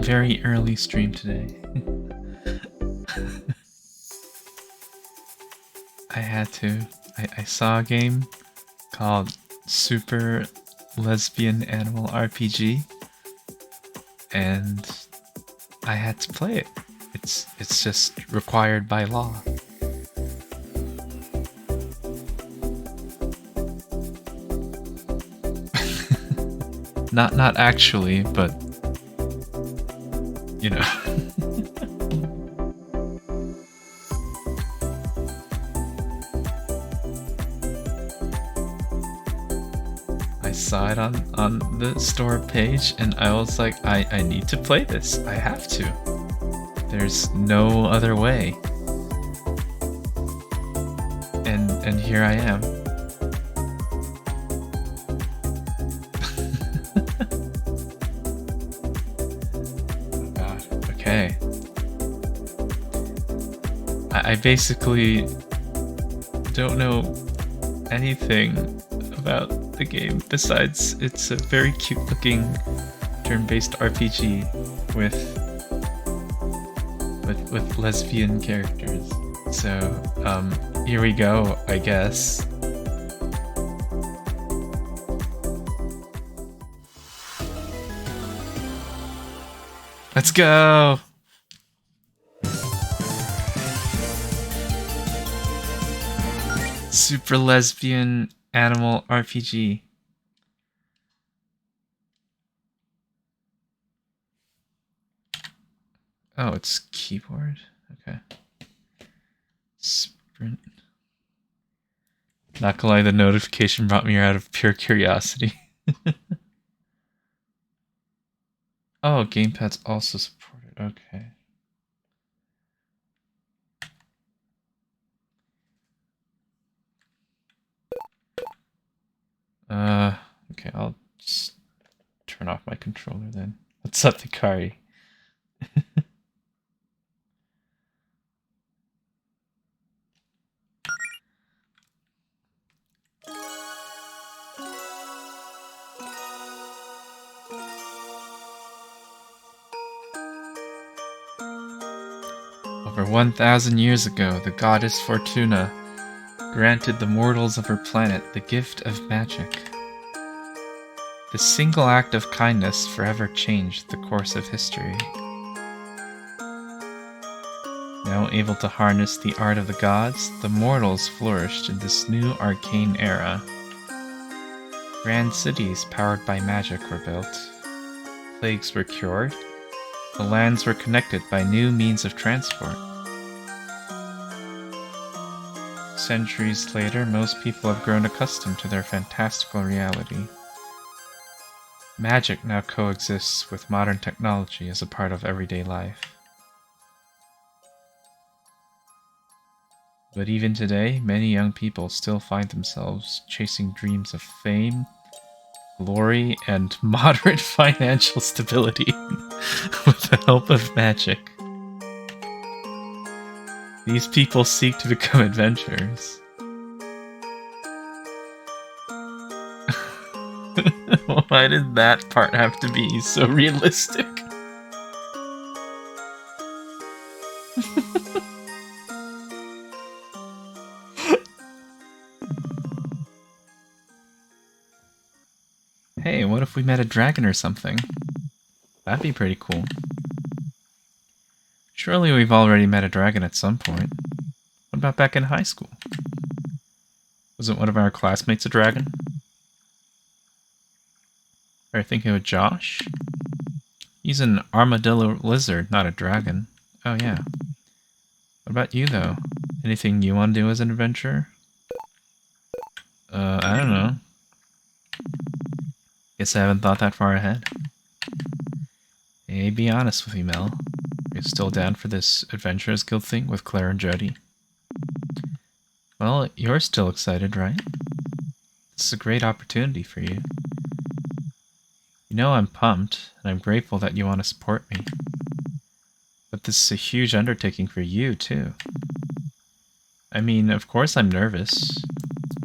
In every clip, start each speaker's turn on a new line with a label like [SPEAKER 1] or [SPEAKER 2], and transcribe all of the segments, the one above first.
[SPEAKER 1] very early stream today. I had to. I saw a game called Super Lesbian Animal RPG, and I had to play it. It's just required by law. Not actually, but you know. I saw it on the store page and I was like, I need to play this. I have to. There's no other way. And here I am. Oh god, okay. I basically don't know anything about the game besides it's a very cute looking turn-based RPG with lesbian characters. So here we go, I guess. Let's go. Super Lesbian Animal RPG. Oh, it's keyboard. Okay. Sprint. Not gonna lie, the notification brought me out of pure curiosity. Oh, gamepad's also supported. Okay. Okay, I'll just turn off my controller then. What's up, Hikari? Over 1,000 years ago, the goddess Fortuna granted the mortals of her planet the gift of magic. The single act of kindness forever changed the course of history. Now able to harness the art of the gods, the mortals flourished in this new arcane era. Grand cities powered by magic were built. Plagues were cured. The lands were connected by new means of transport. Centuries later, most people have grown accustomed to their fantastical reality. Magic now coexists with modern technology as a part of everyday life. But even today, many young people still find themselves chasing dreams of fame, glory, and moderate financial stability with the help of magic. These people seek to become adventurers. Why did that part have to be so realistic? Hey, what if we met a dragon or something? That'd be pretty cool. Surely we've already met a dragon at some point. What about back in high school? Wasn't one of our classmates a dragon? Are you thinking of Josh? He's an armadillo lizard, not a dragon. Oh yeah. What about you though? Anything you want to do as an adventurer? I don't know. Guess I haven't thought that far ahead. Hey, be honest with me, Mel. Are you still down for this Adventurers Guild thing with Claire and Jody? Well, you're still excited, right? This is a great opportunity for you. You know I'm pumped, and I'm grateful that you want to support me. But this is a huge undertaking for you, too. I mean, of course I'm nervous.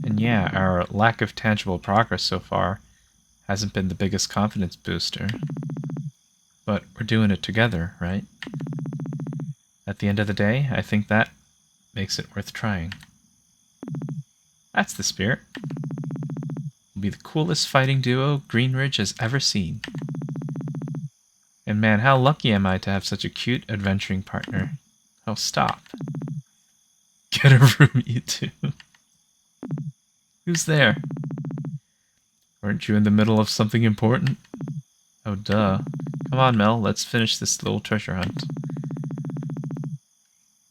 [SPEAKER 1] And yeah, our lack of tangible progress so far hasn't been the biggest confidence booster. but we're doing it together, right? At the end of the day, I think that makes it worth trying. That's the spirit. We'll be the coolest fighting duo Greenridge has ever seen. And man, how lucky am I to have such a cute adventuring partner. Oh, stop. Get a room, you two. Who's there? Weren't you in the middle of something important? Oh, duh. Come on, Mel, let's finish this little treasure hunt.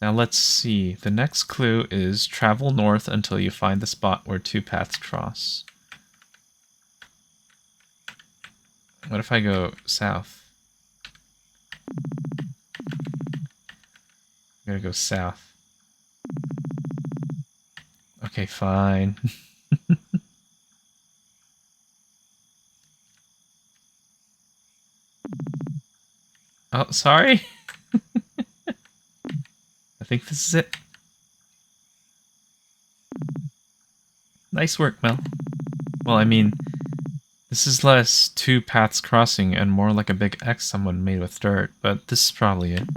[SPEAKER 1] Now let's see. The next clue is travel north until you find the spot where two paths cross. What if I go south? I'm gonna go south. Okay, fine. Oh, sorry. I think this is it. Nice work, Mel. Well, I mean, this is less two paths crossing and more like a big X someone made with dirt, but this is probably it.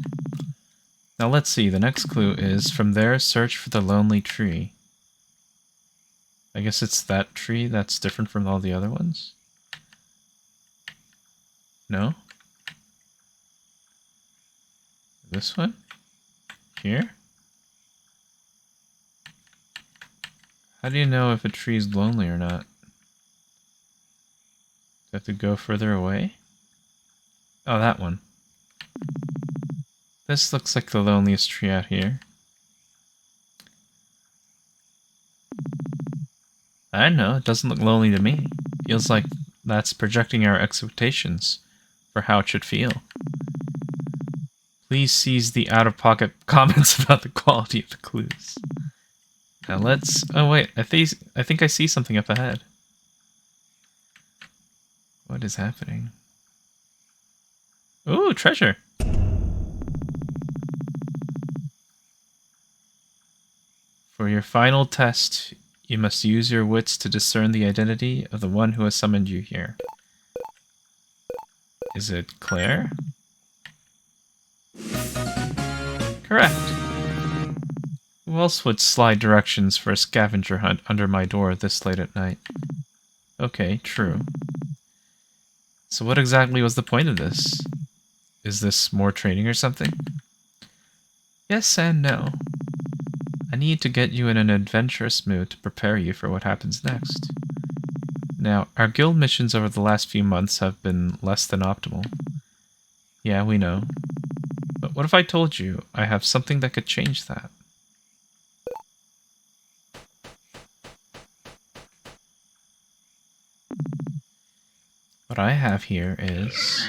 [SPEAKER 1] Now let's see, the next clue is, from there, search for the lonely tree. I guess it's that tree that's different from all the other ones? No? This one? Here? How do you know if a tree is lonely or not? Do I have to go further away? Oh, that one. This looks like the loneliest tree out here. I know, it doesn't look lonely to me. Feels like that's projecting our expectations for how it should feel. Please seize the out-of-pocket comments about the quality of the clues. Now let's... Oh wait, I think I see something up ahead. What is happening? Ooh, treasure! For your final test, you must use your wits to discern the identity of the one who has summoned you here. Is it Claire? Correct. Who else would slide directions for a scavenger hunt under my door this late at night? Okay, true. So what exactly was the point of this? Is this more training or something? Yes and no. I need to get you in an adventurous mood to prepare you for what happens next. Now, our guild missions over the last few months have been less than optimal. Yeah, we know. But what if I told you I have something that could change that? What I have here is...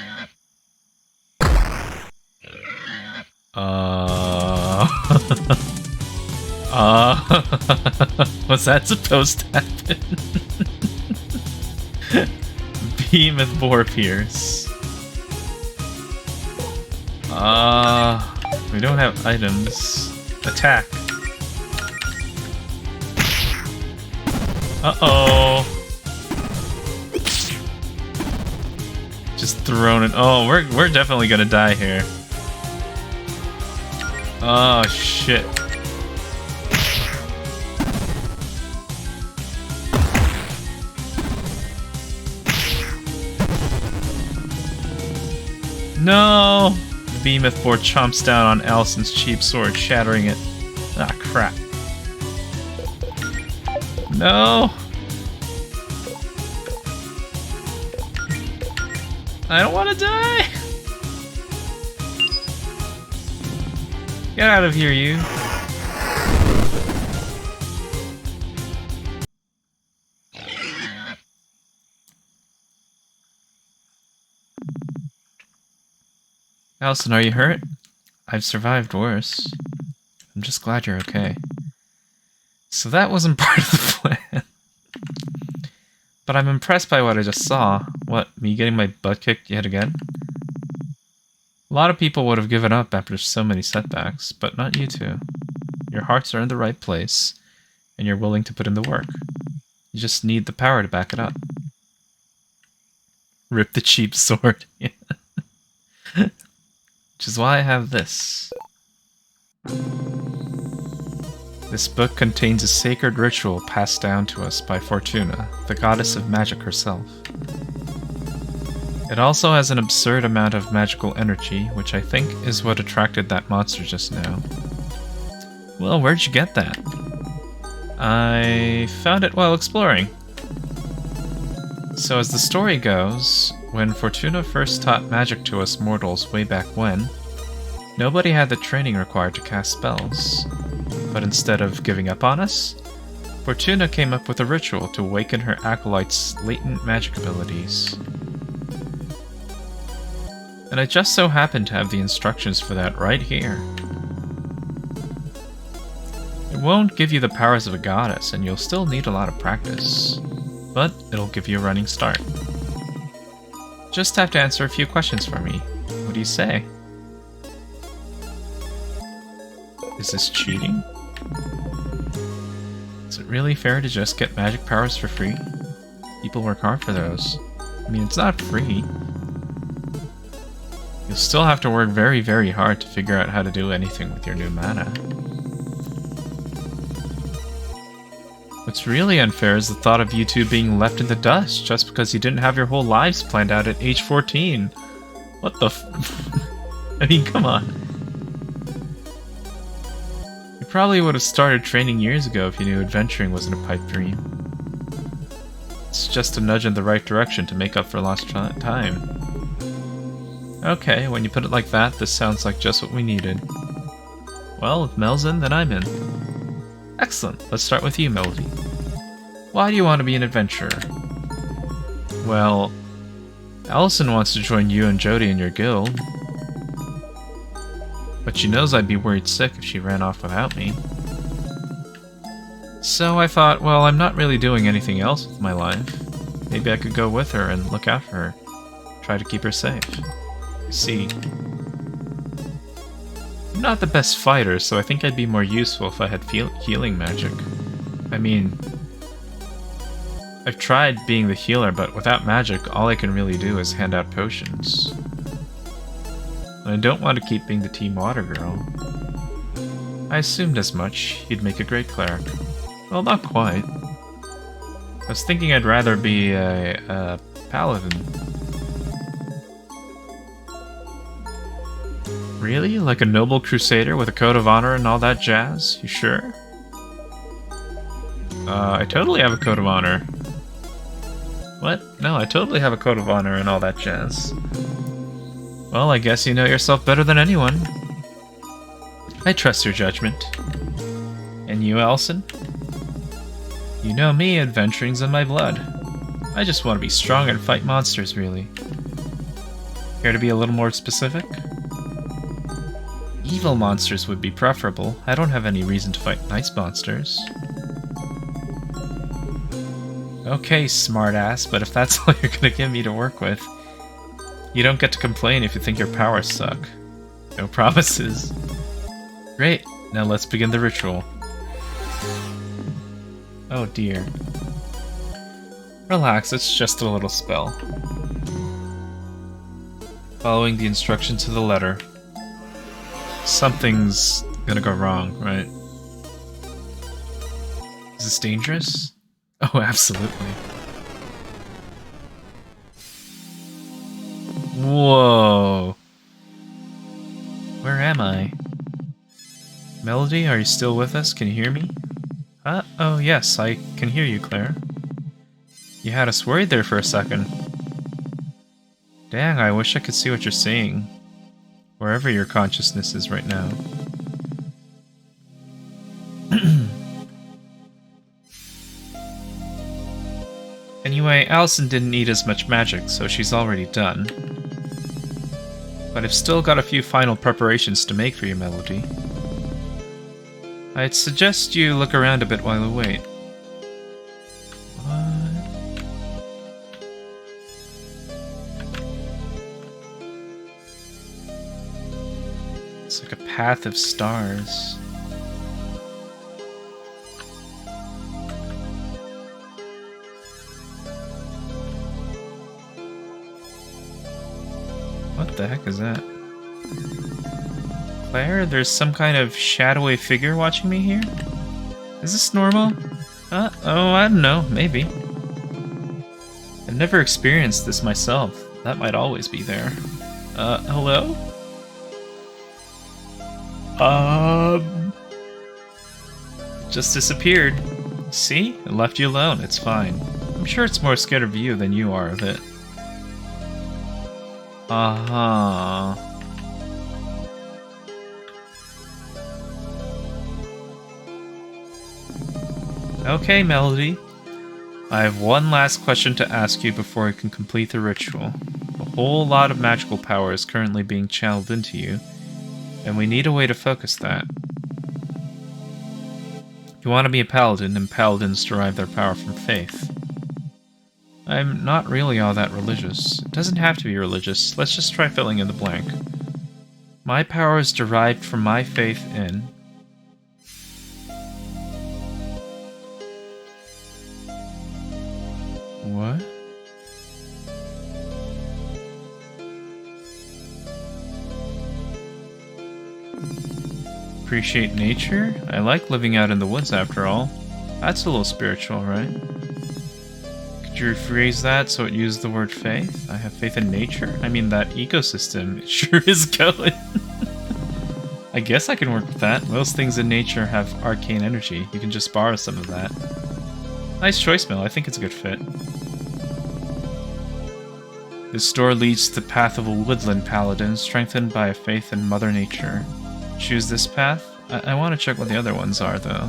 [SPEAKER 1] was that supposed to happen? Behemoth Boar Pierce. We don't have items. Attack. Uh-oh. Just thrown it. Oh, we're definitely gonna die here. Oh, shit. No! The Behemoth Boar chomps down on Allison's cheap sword, shattering it. Ah, crap. No! I don't want to die! Get out of here, you. Allison, are you hurt? I've survived worse. I'm just glad you're okay. So that wasn't part of the plan. But I'm impressed by what I just saw. What, me getting my butt kicked yet again? A lot of people would have given up after so many setbacks, but not you two. Your hearts are in the right place, and you're willing to put in the work. You just need the power to back it up. Rip the cheap sword. Which is why I have this. This book contains a sacred ritual passed down to us by Fortuna, the goddess of magic herself. It also has an absurd amount of magical energy, which I think is what attracted that monster just now. Well, where'd you get that? I found it while exploring. So as the story goes, when Fortuna first taught magic to us mortals way back when, nobody had the training required to cast spells. But instead of giving up on us, Fortuna came up with a ritual to awaken her acolytes' latent magic abilities. And I just so happen to have the instructions for that right here. It won't give you the powers of a goddess, and you'll still need a lot of practice. But it'll give you a running start. Just have to answer a few questions for me. What do you say? Is this cheating? Is it really fair to just get magic powers for free? People work hard for those. I mean, it's not free. You'll still have to work very, very hard to figure out how to do anything with your new mana. What's really unfair is the thought of you two being left in the dust just because you didn't have your whole lives planned out at age 14. What the I mean, come on. You probably would have started training years ago if you knew adventuring wasn't a pipe dream. It's just a nudge in the right direction to make up for lost time. Okay, when you put it like that, this sounds like just what we needed. Well, if Mel's in, then I'm in. Excellent, let's start with you, Melody. Why do you want to be an adventurer? Well, Allison wants to join you and Jody in your guild. But she knows I'd be worried sick if she ran off without me. So I thought, well, I'm not really doing anything else with my life. Maybe I could go with her and look after her. Try to keep her safe. See, I'm not the best fighter, so I think I'd be more useful if I had healing magic. I mean, I've tried being the healer, but without magic, all I can really do is hand out potions. And I don't want to keep being the Team Water Girl. I assumed as much. You'd make a great cleric. Well, not quite. I was thinking I'd rather be a paladin. Really? Like a noble crusader with a code of honor and all that jazz? You sure? I totally have a code of honor. What? No, I totally have a code of honor and all that jazz. Well, I guess you know yourself better than anyone. I trust your judgment. And you, Allison? You know me, adventuring's in my blood. I just want to be strong and fight monsters, really. Care to be a little more specific? Evil monsters would be preferable. I don't have any reason to fight nice monsters. Okay, smartass, but if that's all you're gonna give me to work with, you don't get to complain if you think your powers suck. No promises. Great, now let's begin the ritual. Oh dear. Relax, it's just a little spell. Following the instructions to the letter. Something's gonna go wrong, right? Is this dangerous? Oh, absolutely. Whoa. Where am I? Melody, are you still with us? Can you hear me? Oh yes, I can hear you, Claire. You had us worried there for a second. Dang, I wish I could see what you're seeing. Wherever your consciousness is right now. Anyway, Allison didn't need as much magic, so she's already done. But I've still got a few final preparations to make for you, Melody. I'd suggest you look around a bit while we wait. What? It's like a path of stars. What the heck is that? Claire, there's some kind of shadowy figure watching me here? Is this normal? Oh, I don't know, maybe. I've never experienced this myself. That might always be there. Hello? Just disappeared. See? It left you alone. It's fine. I'm sure it's more scared of you than you are of it. Uh-huh. Okay, Melody. I have one last question to ask you before I can complete the ritual. A whole lot of magical power is currently being channeled into you, and we need a way to focus that. You want to be a paladin, and paladins derive their power from faith. I'm not really all that religious. It doesn't have to be religious. Let's just try filling in the blank. My power is derived from my faith in... What? Appreciate nature? I like living out in the woods after all. That's a little spiritual, right? Could you rephrase that so it used the word faith? I have faith in nature? I mean, that ecosystem it sure is going. I guess I can work with that. Most things in nature have arcane energy. You can just borrow some of that. Nice choice, Mel. I think it's a good fit. This door leads to the path of a woodland paladin, strengthened by a faith in Mother Nature. Choose this path? I want to check what the other ones are, though.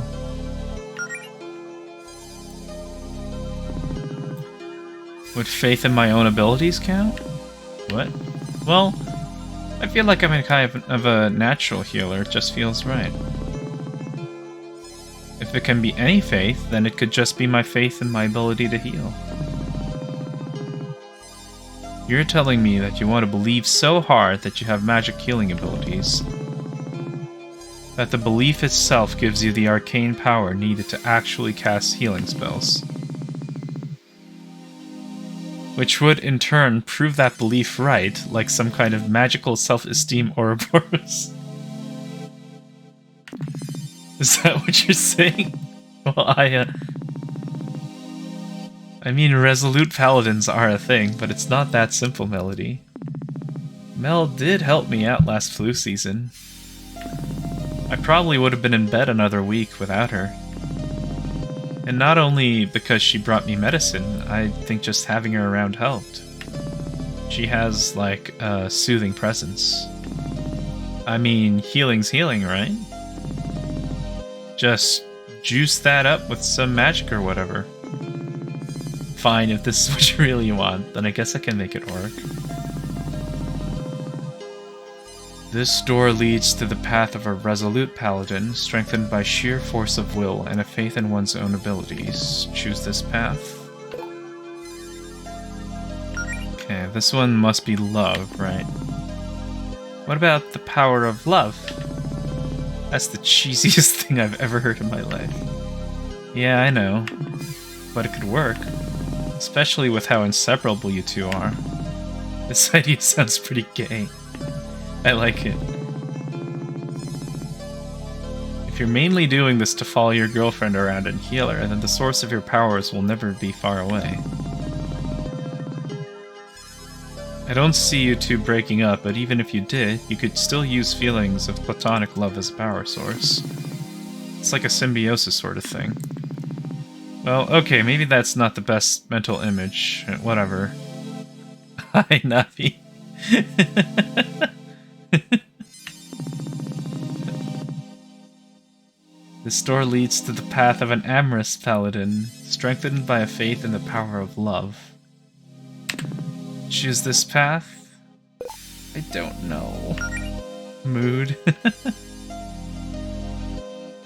[SPEAKER 1] Would faith in my own abilities count? What? Well, I feel like I'm a kind of a natural healer. It just feels right. If it can be any faith, then it could just be my faith in my ability to heal. You're telling me that you want to believe so hard that you have magic healing abilities, that the belief itself gives you the arcane power needed to actually cast healing spells. Which would, in turn, prove that belief right, like some kind of magical self-esteem Ouroboros. Is that what you're saying? Well, I mean, resolute paladins are a thing, but it's not that simple, Melody. Mel did help me out last flu season. I probably would have been in bed another week without her. And not only because she brought me medicine, I think just having her around helped. She has, like, a soothing presence. I mean, healing's healing, right? Just juice that up with some magic or whatever. Fine, if this is what you really want, then I guess I can make it work. This door leads to the path of a resolute paladin, strengthened by sheer force of will and a faith in one's own abilities. Choose this path. Okay, this one must be love, right? What about the power of love? That's the cheesiest thing I've ever heard in my life. Yeah, I know. But it could work. Especially with how inseparable you two are. This idea sounds pretty gay. I like it. If you're mainly doing this to follow your girlfriend around and heal her, then the source of your powers will never be far away. I don't see you two breaking up, but even if you did, you could still use feelings of platonic love as a power source. It's like a symbiosis sort of thing. Well, okay, maybe that's not the best mental image. Whatever. Hi, Navi. This door leads to the path of an amorous paladin, strengthened by a faith in the power of love. Choose this path? I don't know. Mood.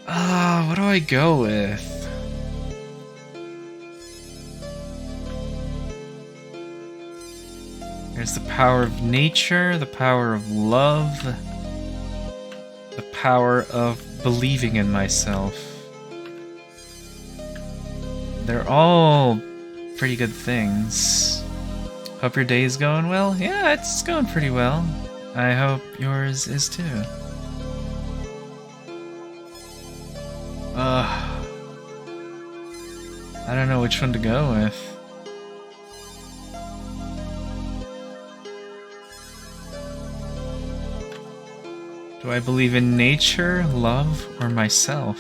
[SPEAKER 1] What do I go with? There's the power of nature, the power of love, the power of believing in myself. They're all pretty good things. Hope your day is going well? Yeah, it's going pretty well. I hope yours is too. I don't know which one to go with. Do I believe in nature, love, or myself?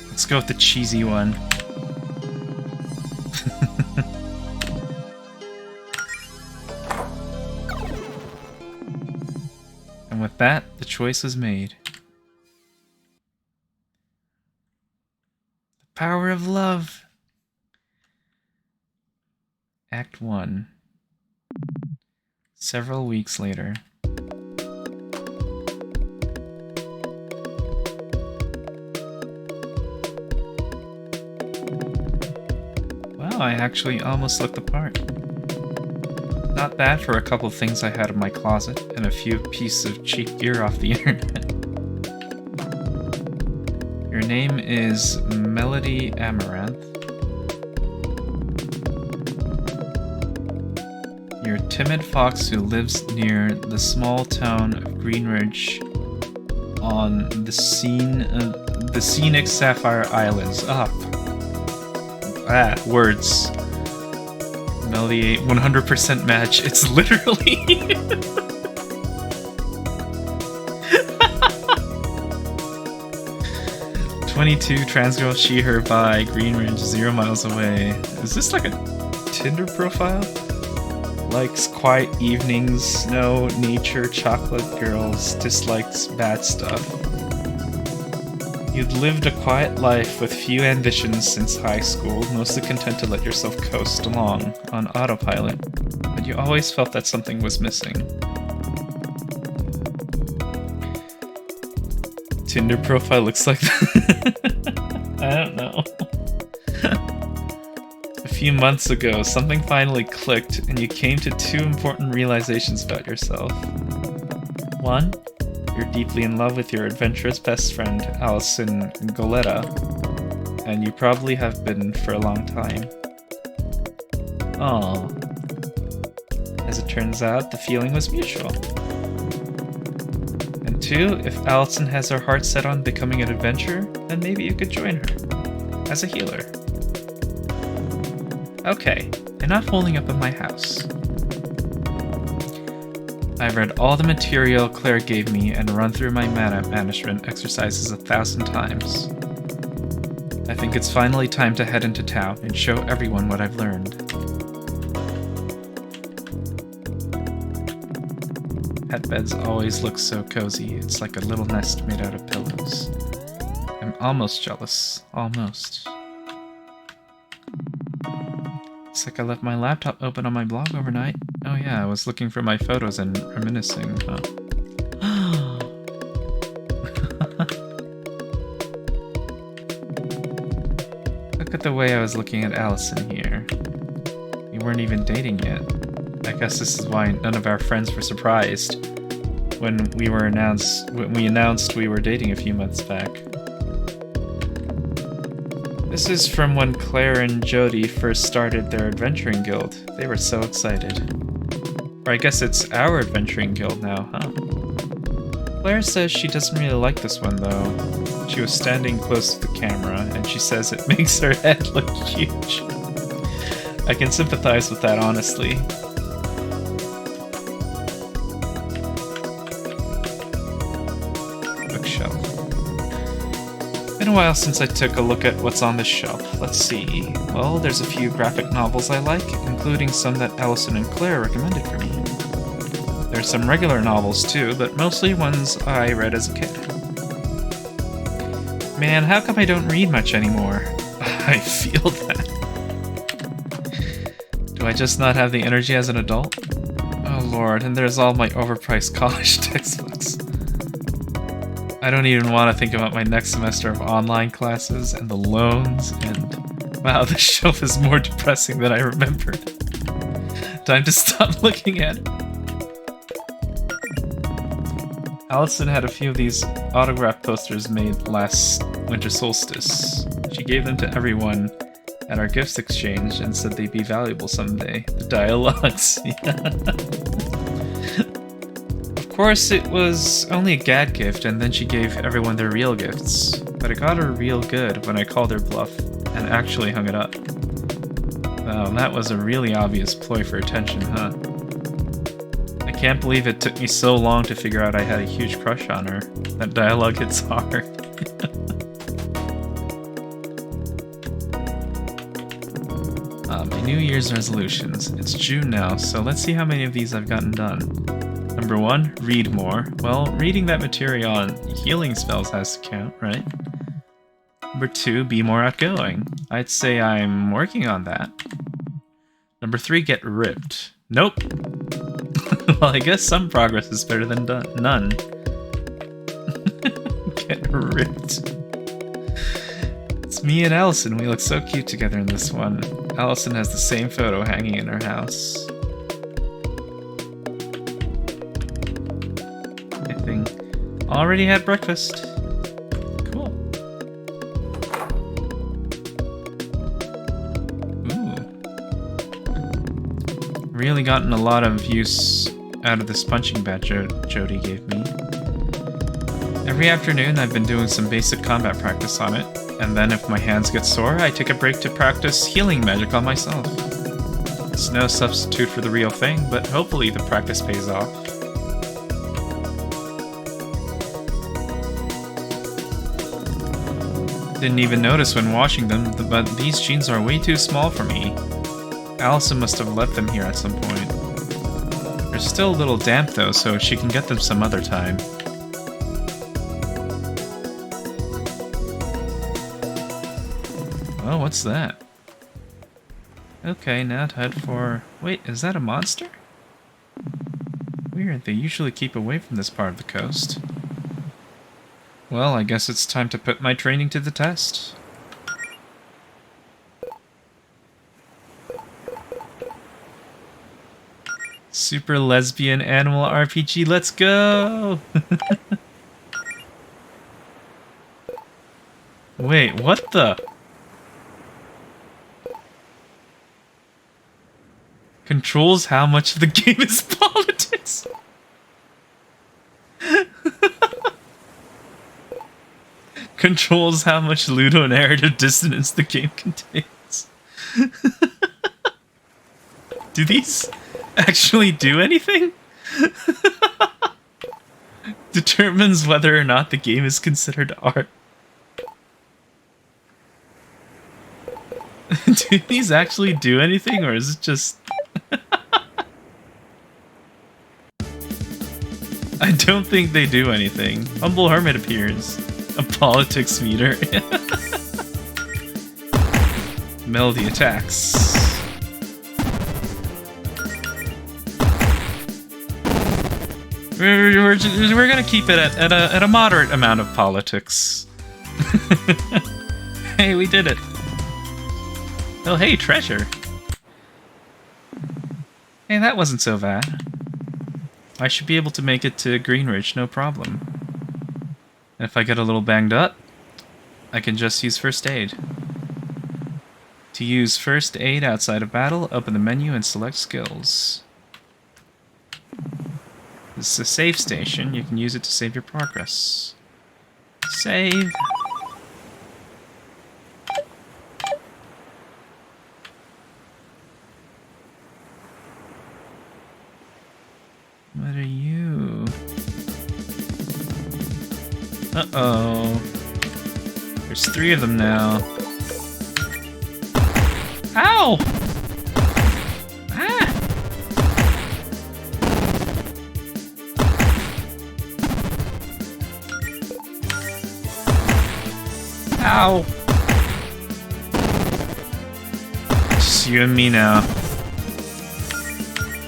[SPEAKER 1] Let's go with the cheesy one. And with that, the choice was made. The power of love. Act 1. Several weeks later. Wow, I actually almost looked the part. Not bad for a couple of things I had in my closet and a few pieces of cheap gear off the internet. Your name is Melody Amaranth. You're a timid fox who lives near the small town of Greenridge on the scenic Sapphire Islands. Words. Melody 100% match. It's literally 22 trans girl she her by Greenridge 0 miles away. Is this like a Tinder profile? Likes quiet evenings, snow, nature, chocolate girls, dislikes bad stuff. You'd lived a quiet life with few ambitions since high school, mostly content to let yourself coast along on autopilot, but you always felt that something was missing. Tinder profile looks like that. I don't know. A few months ago, something finally clicked and you came to 2 important realizations about yourself. 1. You're deeply in love with your adventurous best friend, Allison Goletta, and you probably have been for a long time. Aww. As it turns out, the feeling was mutual. And 2, if Allison has her heart set on becoming an adventurer, then maybe you could join her. As a healer. Okay, enough holding up in my house. I've read all the material Claire gave me and run through my mana management exercises 1,000 times. I think it's finally time to head into town and show everyone what I've learned. Pet beds always look so cozy. It's like a little nest made out of pillows. I'm almost jealous. Almost. Looks like I left my laptop open on my blog overnight. Oh yeah, I was looking for my photos and reminiscing, huh? Look at the way I was looking at Allison here. We weren't even dating yet. I guess this is why none of our friends were surprised when we announced we were dating a few months back. This is from when Claire and Jody first started their adventuring guild. They were so excited. Or I guess it's our adventuring guild now, huh? Claire says she doesn't really like this one though. She was standing close to the camera and she says it makes her head look huge. I can sympathize with that, honestly. Bookshelf. Been a while since I took a look at what's on this shelf. Let's see. Well, there's a few graphic novels I like, including some that Allison and Claire recommended for me. There's some regular novels too, but mostly ones I read as a kid. Man, how come I don't read much anymore? I feel that. Do I just not have the energy as an adult? Oh lord, and there's all my overpriced college textbooks. I don't even want to think about my next semester of online classes and the loans and... Wow, this shelf is more depressing than I remembered. Time to stop looking at it. Allison had a few of these autograph posters made last winter solstice. She gave them to everyone at our gifts exchange and said they'd be valuable someday. The dialogues. Of course, it was only a gag gift, and then she gave everyone their real gifts. But it got her real good when I called her bluff and actually hung it up. Wow, that was a really obvious ploy for attention, huh? I can't believe it took me so long to figure out I had a huge crush on her. That dialogue hits hard. My New Year's resolutions. It's June now, so let's see how many of these I've gotten done. Number 1, read more. Well, reading that material on healing spells has to count, right? Number 2, be more outgoing. I'd say I'm working on that. Number 3, get ripped. Nope. Well, I guess some progress is better than none. Get ripped. It's me and Allison. We look so cute together in this one. Allison has the same photo hanging in her house. I think already had breakfast. Cool. Ooh. Really gotten a lot of use out of this punching bag Jody gave me. Every afternoon I've been doing some basic combat practice on it, and then if my hands get sore, I take a break to practice healing magic on myself. It's no substitute for the real thing, but hopefully the practice pays off. Didn't even notice when washing them, but these jeans are way too small for me. Allison must have left them here at some point. They're still a little damp though, so she can get them some other time. Oh, what's that? Okay, now to head for... Wait, is that a monster? Weird, they usually keep away from this part of the coast. Well, I guess it's time to put my training to the test. Super Lesbian Animal RPG, let's go! Wait, what the? Controls how much of the game is politics? Controls how much ludonarrative dissonance the game contains. Do these actually do anything? Determines whether or not the game is considered art. Do these actually do anything, or is it just... I don't think they do anything. Humble Hermit appears. A politics meter. Melody attacks. We're gonna keep it at a moderate amount of politics. Hey, we did it. Oh, hey, treasure. Hey, that wasn't so bad. I should be able to make it to Greenridge, no problem. And if I get a little banged up, I can just use first aid. To use first aid outside of battle, open the menu and select skills. This is a save station. You can use it to save your progress. Save. What are you? Uh-oh. There's 3 of them now. Ow! Ah! Ow! Just you and me now.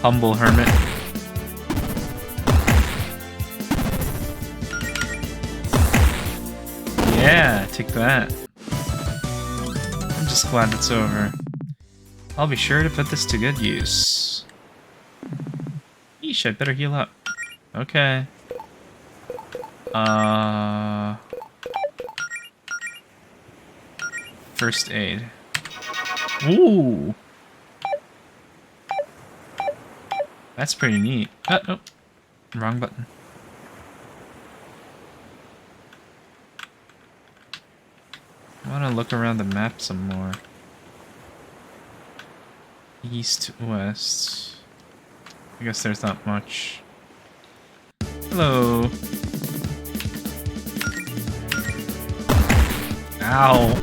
[SPEAKER 1] Humble Hermit. Yeah, take that. I'm just glad it's over. I'll be sure to put this to good use. Yeesh, I better heal up. Okay. First aid. Ooh! That's pretty neat. Oh, wrong button. I want to look around the map some more. East, west. I guess there's not much. Hello. Ow.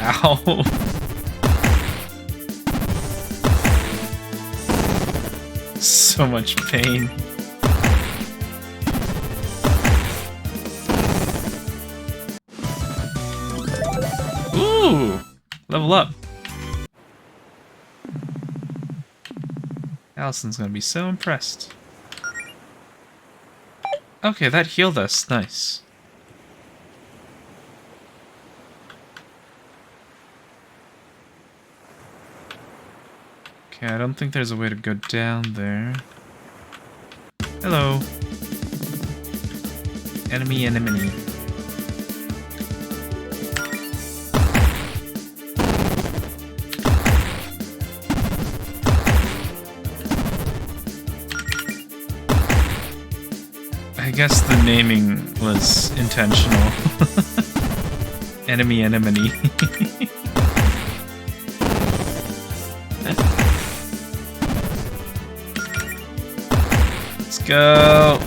[SPEAKER 1] Ow. So much pain. Ooh! Level up. Allison's gonna be so impressed. Okay, that healed us. Nice. Okay, I don't think there's a way to go down there. Hello. Enemy anemone. I guess the naming was intentional. Enemy anemone. Let's go.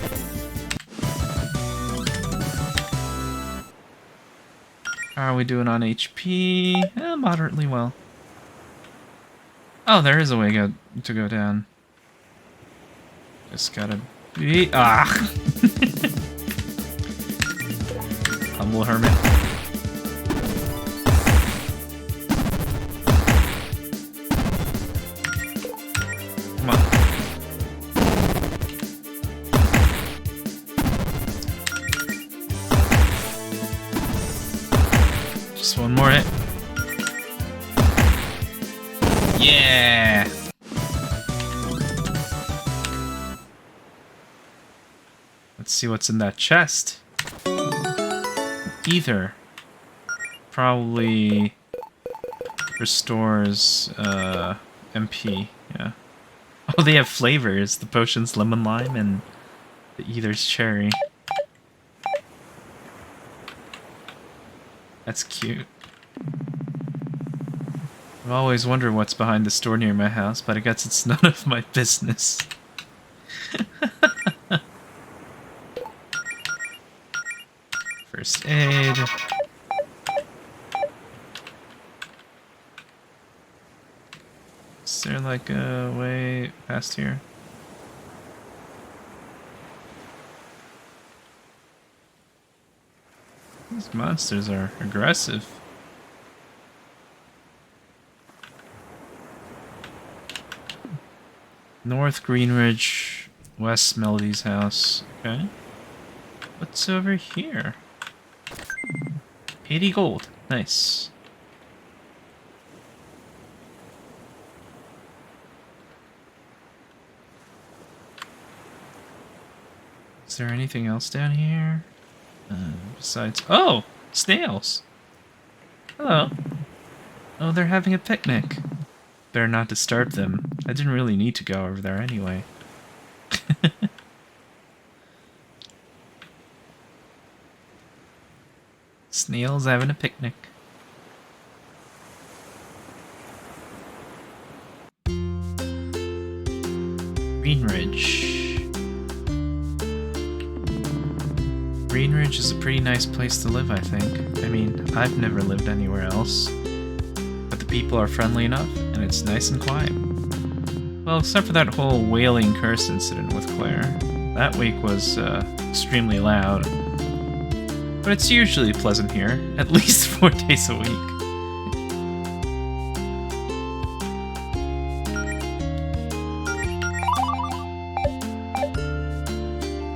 [SPEAKER 1] How are we doing on HP? Moderately well. Oh, there is a way to go down. Just gotta be... Ah! Humble hermit. Come on. Just one more hit. Yeah! Let's see what's in that chest. Ether. Probably restores MP, yeah. Oh, they have flavors. The potion's lemon lime and the ether's cherry. That's cute. I've always wondered what's behind the store near my house, but I guess it's none of my business. First aid. Is there like a way past here? These monsters are aggressive. North Greenridge, West Melody's house. Okay. What's over here? 80 gold. Nice. Is there anything else down here? Besides... Oh! Snails! Hello. Oh, they're having a picnic. Better not disturb them. I didn't really need to go over there anyway. Snails having a picnic. Greenridge. Greenridge is a pretty nice place to live, I think. I mean, I've never lived anywhere else. But the people are friendly enough, and it's nice and quiet. Well, except for that whole wailing curse incident with Claire. That week was extremely loud. But it's usually pleasant here, at least 4 days a week.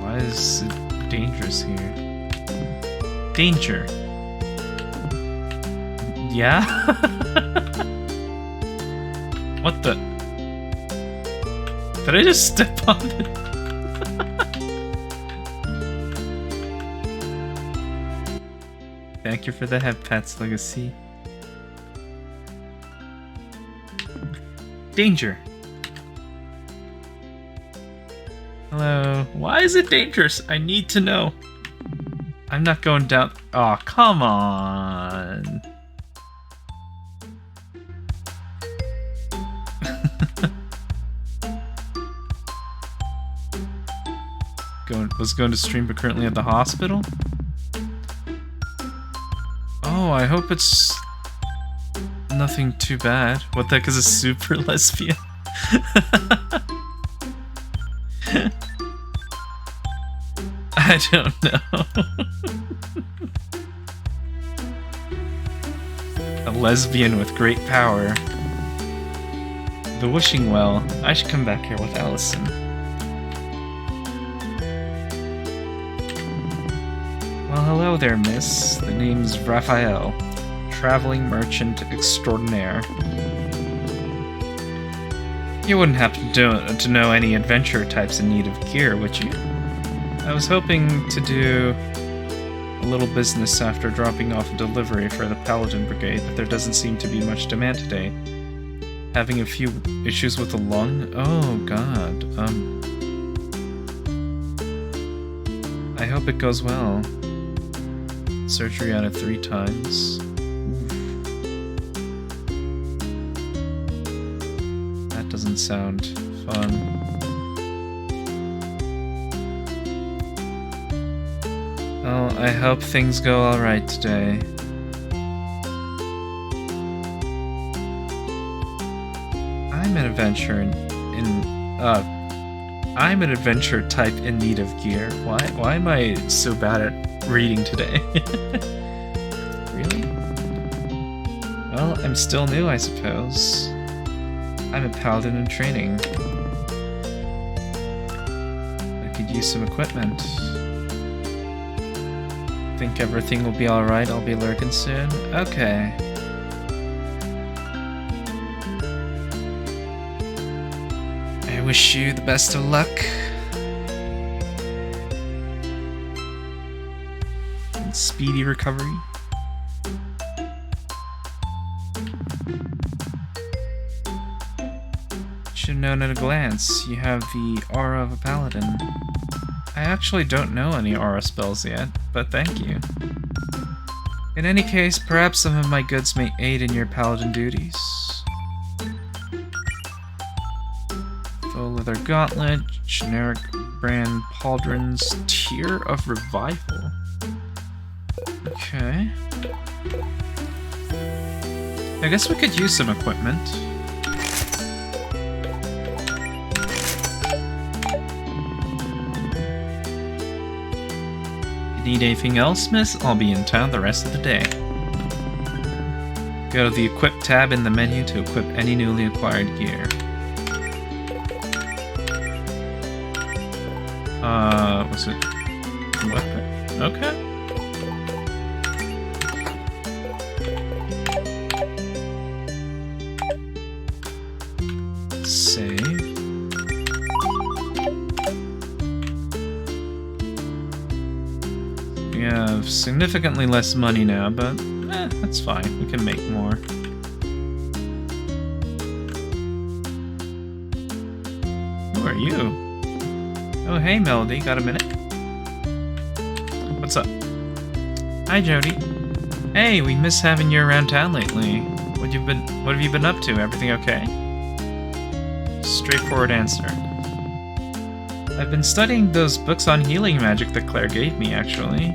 [SPEAKER 1] Why is it dangerous here? Danger. Yeah? What the? Did I just step on it? Thank you for the head pats, Legacy. Danger. Hello. Why is it dangerous? I need to know. I'm not going down. Oh, come on. Was going to stream but currently at the hospital? Oh, I hope it's nothing too bad. What the heck is a super lesbian? I don't know. A lesbian with great power. The wishing well. I should come back here with Allison. Well, hello there, miss. The name's Raphael. Traveling merchant extraordinaire. You wouldn't happen to know any adventure types in need of gear, would you? I was hoping to do a little business after dropping off a delivery for the Paladin Brigade, but there doesn't seem to be much demand today. Having a few issues with the lung? Oh, God. I hope it goes well. Surgery on it 3 times. Oof. That doesn't sound fun. Well, I hope things go alright today. I'm an adventurer I'm an adventure type in need of gear. Why am I so bad at reading today? Really? Well, I'm still new, I suppose. I'm a paladin in training. I could use some equipment. Think everything will be alright? I'll be lurking soon? Okay. I wish you the best of luck. And speedy recovery. Should have known at a glance, you have the aura of a paladin. I actually don't know any aura spells yet, but thank you. In any case, perhaps some of my goods may aid in your paladin duties. Full leather gauntlet, generic brand pauldrons, tier of revival. Okay. I guess we could use some equipment. Need anything else, miss? I'll be in town the rest of the day. Go to the Equip tab in the menu to equip any newly acquired gear. Was it... weapon? Okay. Save. We have significantly less money now, but that's fine. We can make more. Who are you? Oh, hey, Melody. Got a minute? What's up? Hi, Jody. Hey, we miss having you around town lately. What have you been up to? Everything okay? Straightforward answer. I've been studying those books on healing magic that Claire gave me, actually.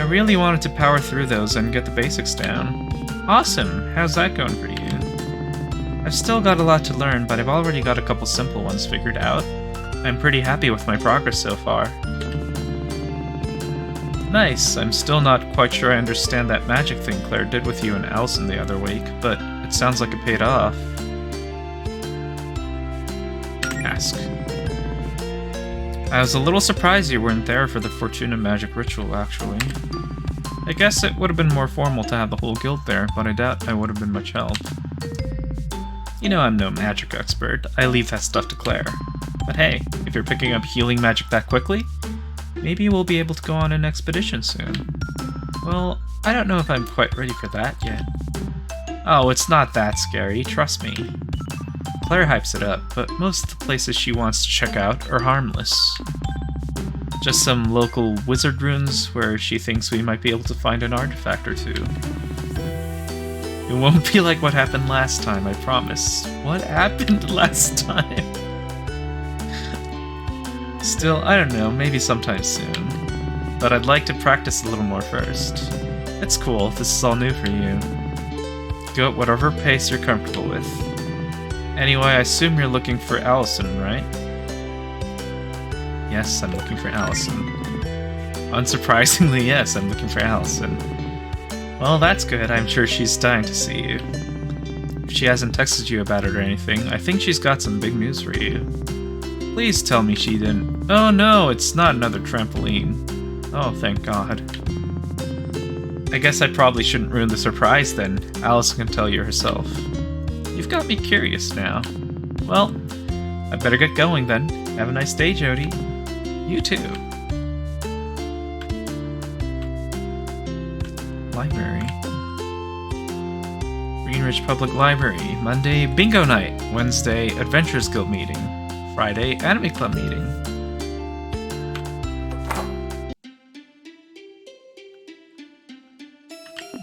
[SPEAKER 1] I really wanted to power through those and get the basics down. Awesome! How's that going for you? I've still got a lot to learn, but I've already got a couple simple ones figured out. I'm pretty happy with my progress so far. Nice! I'm still not quite sure I understand that magic thing Claire did with you and Allison the other week, but it sounds like it paid off. Ask. I was a little surprised you weren't there for the Fortuna magic ritual, actually. I guess it would have been more formal to have the whole guild there, but I doubt I would have been much help. You know I'm no magic expert. I leave that stuff to Claire. But hey, if you're picking up healing magic that quickly, maybe we'll be able to go on an expedition soon. Well, I don't know if I'm quite ready for that yet. Oh, it's not that scary, trust me. Claire hypes it up, but most of the places she wants to check out are harmless. Just some local wizard ruins where she thinks we might be able to find an artifact or two. It won't be like what happened last time, I promise. What happened last time? Still, I don't know, maybe sometime soon. But I'd like to practice a little more first. It's cool, this is all new for you. Go at whatever pace you're comfortable with. Anyway, I assume you're looking for Allison, right? Yes, I'm looking for Allison. Unsurprisingly, yes, I'm looking for Allison. Well, that's good. I'm sure she's dying to see you. If she hasn't texted you about it or anything, I think she's got some big news for you. Please tell me she didn't... Oh no, it's not another trampoline. Oh, thank God. I guess I probably shouldn't ruin the surprise then. Allison can tell you herself. You've got me curious now. Well, I better get going then. Have a nice day, Jody. You too. Library. Greenridge Public Library. Monday, bingo night. Wednesday, Adventurers Guild meeting. Friday, Anime Club meeting.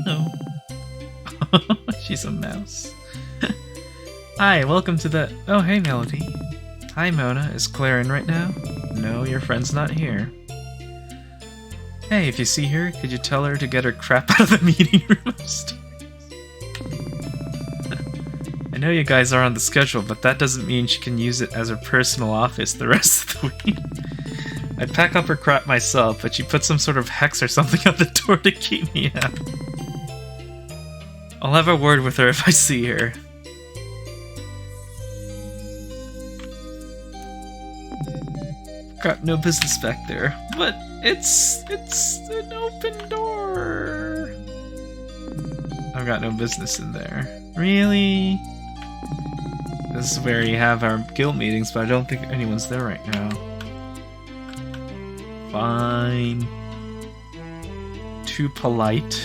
[SPEAKER 1] No. She's a mouse. Hi, welcome to the... Oh, hey, Melody. Hi, Mona. Is Claire in right now? No, your friend's not here. Hey, if you see her, could you tell her to get her crap out of the meeting room upstairs? I know you guys are on the schedule, but that doesn't mean she can use it as her personal office the rest of the week. I'd pack up her crap myself, but she put some sort of hex or something on the door to keep me out. I'll have a word with her if I see her. Got no business back there, but it's an open door. I've got no business in there. Really? This is where you have our guild meetings, but I don't think anyone's there right now. Fine. Too polite.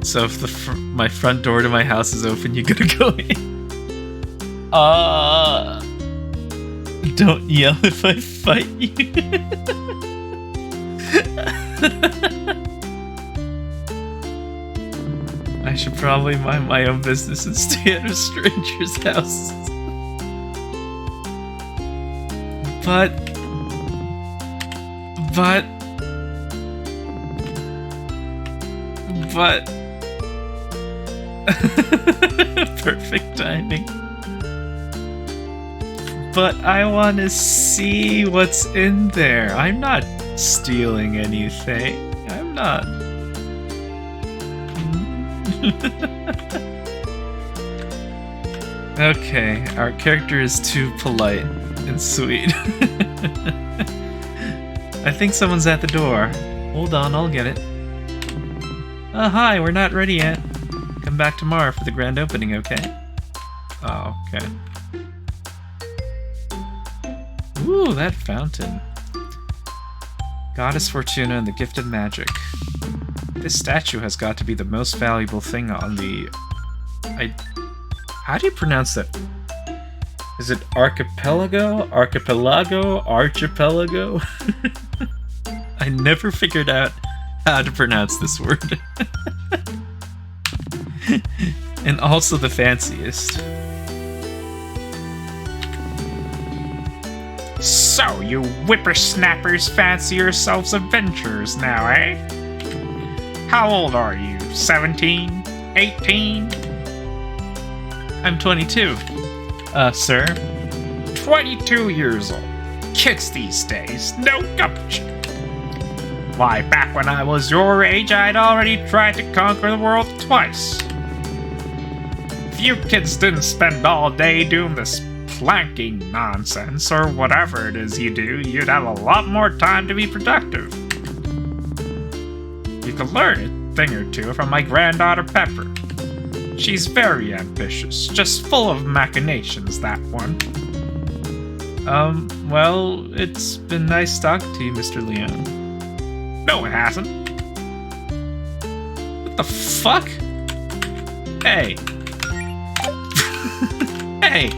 [SPEAKER 1] So if my front door to my house is open, you gotta go in. Don't yell if I fight you. I should probably mind my own business and stay at a stranger's house. But... Perfect timing. But I want to see what's in there. I'm not stealing anything. I'm not. Okay, our character is too polite and sweet. I think someone's at the door. Hold on, I'll get it. Oh, hi, we're not ready yet. Come back tomorrow for the grand opening, okay? Oh, okay. Ooh, that fountain. Goddess Fortuna and the Gift of Magic. This statue has got to be the most valuable thing on the... How do you pronounce that? Is it archipelago? Archipelago? Archipelago? I never figured out how to pronounce this word. And also the fanciest.
[SPEAKER 2] So, you whippersnappers fancy yourselves adventurers now, eh? How old are you? 17? 18?
[SPEAKER 1] I'm 22. Sir?
[SPEAKER 2] 22 years old. Kids these days, no gumption. Why, back when I was your age, I'd already tried to conquer the world twice. If you kids didn't spend all day doing this planking nonsense, or whatever it is you do, you'd have a lot more time to be productive. You can learn a thing or two from my granddaughter Pepper. She's very ambitious, just full of machinations, that one.
[SPEAKER 1] Well, it's been nice talking to you, Mr. Leon.
[SPEAKER 2] No, it hasn't. What the fuck? Hey. Hey.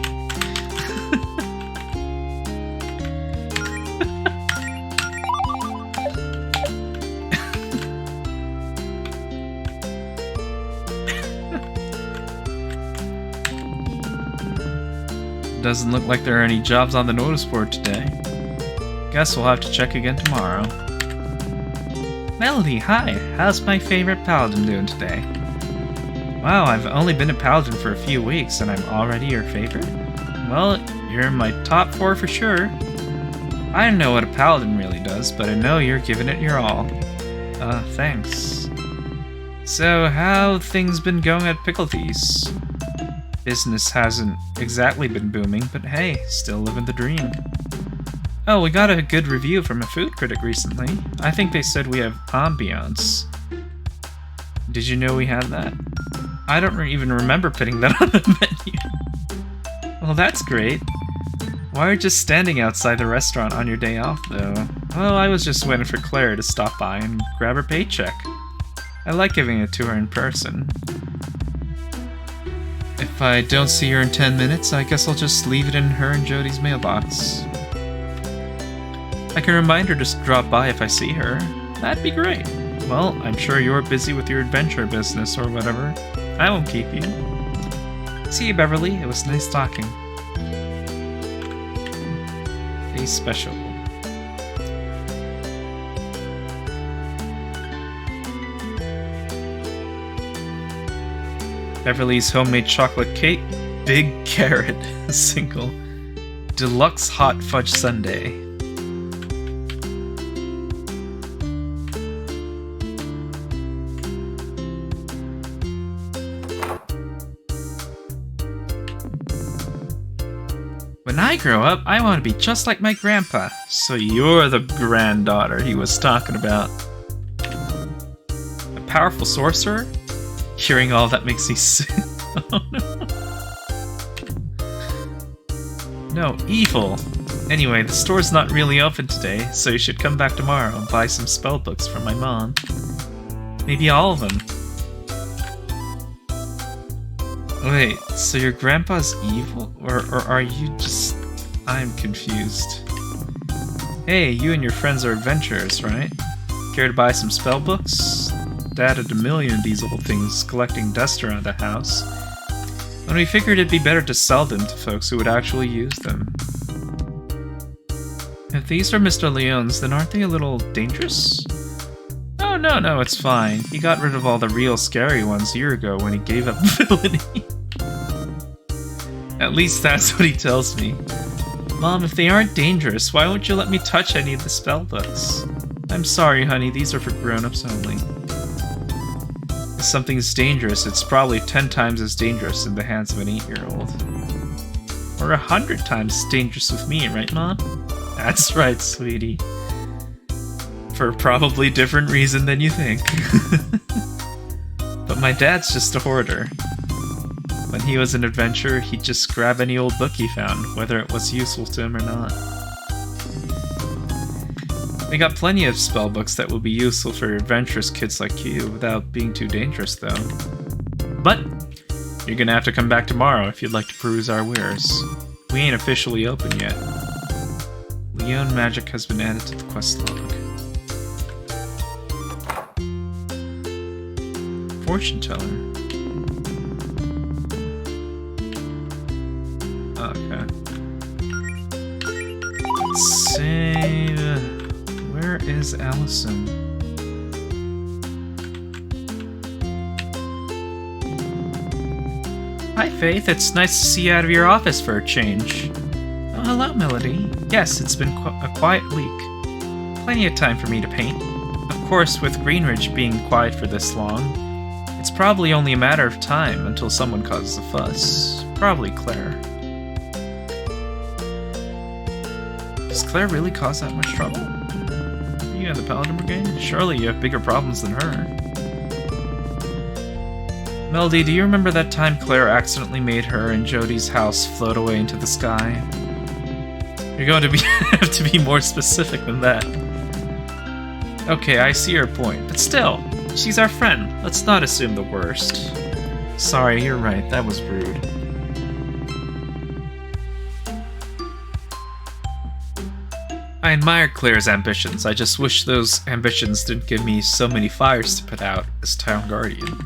[SPEAKER 1] Doesn't look like there are any jobs on the notice board today. Guess we'll have to check again tomorrow. Melody, hi! How's my favorite paladin doing today? Wow, I've only been a paladin for a few weeks and I'm already your favorite? Well, you're in my top 4 for sure. I don't know what a paladin really does, but I know you're giving it your all. Thanks. So, how things been going at Pickletees? Business hasn't exactly been booming, but hey, still living the dream. Oh, we got a good review from a food critic recently. I think they said we have ambiance. Did you know we had that? I don't even remember putting that on the menu. Well, that's great. Why are you just standing outside the restaurant on your day off, though? Well, I was just waiting for Claire to stop by and grab her paycheck. I like giving it to her in person. If I don't see her in 10 minutes, I guess I'll just leave it in her and Jody's mailbox. I can remind her to drop by if I see her. That'd be great. Well, I'm sure you're busy with your adventure business or whatever. I won't keep you. See you, Beverly. It was nice talking. A special. Beverly's homemade chocolate cake, big carrot, single, deluxe hot fudge sundae. When I grow up, I want to be just like my grandpa. So you're the granddaughter he was talking about. A powerful sorcerer? Hearing all that makes me sick. Oh no. No, evil. Anyway, the store's not really open today, so you should come back tomorrow and buy some spell books from my mom. Maybe all of them. Wait, so your grandpa's evil? Or are you just... I'm confused. Hey, you and your friends are adventurers, right? Care to buy some spell books? Dad had a million of these old things collecting dust around the house, and we figured it'd be better to sell them to folks who would actually use them. If these are Mr. Leon's, then aren't they a little dangerous? Oh, no, it's fine. He got rid of all the real scary ones a year ago when he gave up villainy. At least that's what he tells me. Mom, if they aren't dangerous, why won't you let me touch any of the spell books? I'm sorry, honey, these are for grown-ups only. If something's dangerous, it's probably 10 times as dangerous in the hands of an 8-year-old. Or 100 times as dangerous with me, right, Mom? That's right, sweetie. For a probably different reason than you think. But my dad's just a hoarder. When he was an adventurer, he'd just grab any old book he found, whether it was useful to him or not. We got plenty of spellbooks that will be useful for adventurous kids like you, without being too dangerous, though. But you're gonna have to come back tomorrow if you'd like to peruse our wares. We ain't officially open yet. Leon magic has been added to the quest log. Fortune teller. Okay. Let's save. Where is Allison? Hi, Faith. It's nice to see you out of your office for a change. Oh, hello, Melody. Yes, it's been a quiet week. Plenty of time for me to paint. Of course, with Greenridge being quiet for this long, it's probably only a matter of time until someone causes a fuss. Probably Claire. Does Claire really cause that much trouble? Are you of the Paladin Brigade? Surely you have bigger problems than her. Melody, do you remember that time Claire accidentally made her and Jody's house float away into the sky? You're going to have to be more specific than that. Okay, I see your point, but still, she's our friend. Let's not assume the worst. Sorry, you're right, that was rude. I admire Claire's ambitions. I just wish those ambitions didn't give me so many fires to put out as Town Guardian.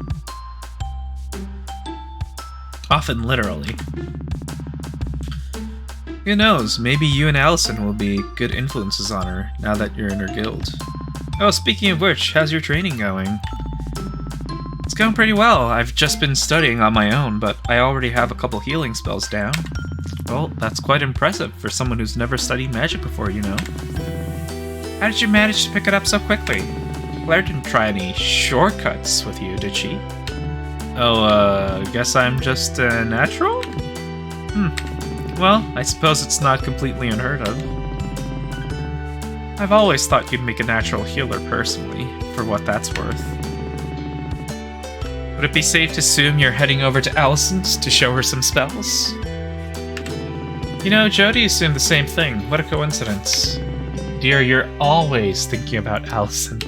[SPEAKER 1] Often literally. Who knows, maybe you and Allison will be good influences on her now that you're in her guild. Oh, speaking of which, how's your training going? It's going pretty well. I've just been studying on my own, but I already have a couple healing spells down. Well, that's quite impressive for someone who's never studied magic before, you know. How did you manage to pick it up so quickly? Claire didn't try any shortcuts with you, did she? Oh, guess I'm just natural? Well, I suppose it's not completely unheard of. I've always thought you'd make a natural healer personally, for what that's worth. Would it be safe to assume you're heading over to Allison's to show her some spells? You know, Jody assumed the same thing. What a coincidence. Dear, you're always thinking about Allison.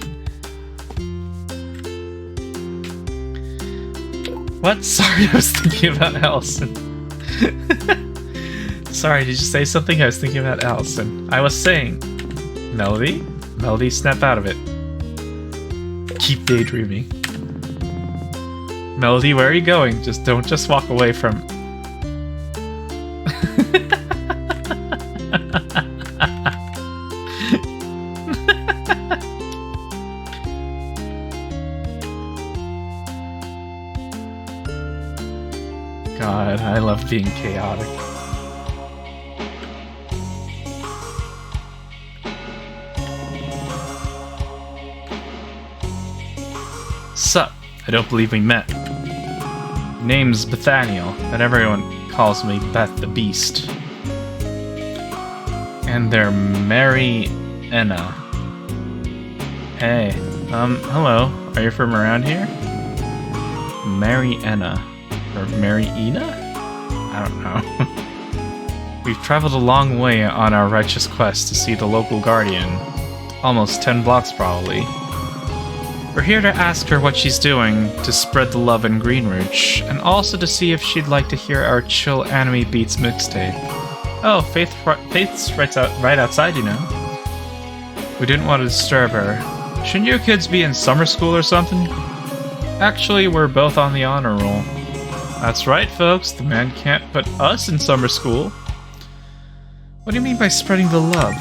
[SPEAKER 1] What? Sorry, I was thinking about Allison. Sorry, did you say something? I was thinking about Allison. I was saying... Melody? Melody, snap out of it. Keep daydreaming. Melody, where are you going? Don't just walk away from... God, I love being chaotic. Sup? I don't believe we met. Name's Bethaniel, but everyone calls me Beth the Beast. And they're Mary Enna. Hey, hello. Are you from around here? Mary Enna. Or Mary Ina? I don't know. We've traveled a long way on our righteous quest to see the local guardian. Almost 10 blocks, probably. We're here to ask her what she's doing to spread the love in Greenridge, and also to see if she'd like to hear our chill anime beats mixtape. Oh, Faith's right outside, you know. We didn't want to disturb her. Shouldn't you kids be in summer school or something? Actually, we're both on the honor roll. That's right, folks. The man can't put us in summer school. What do you mean by spreading the love?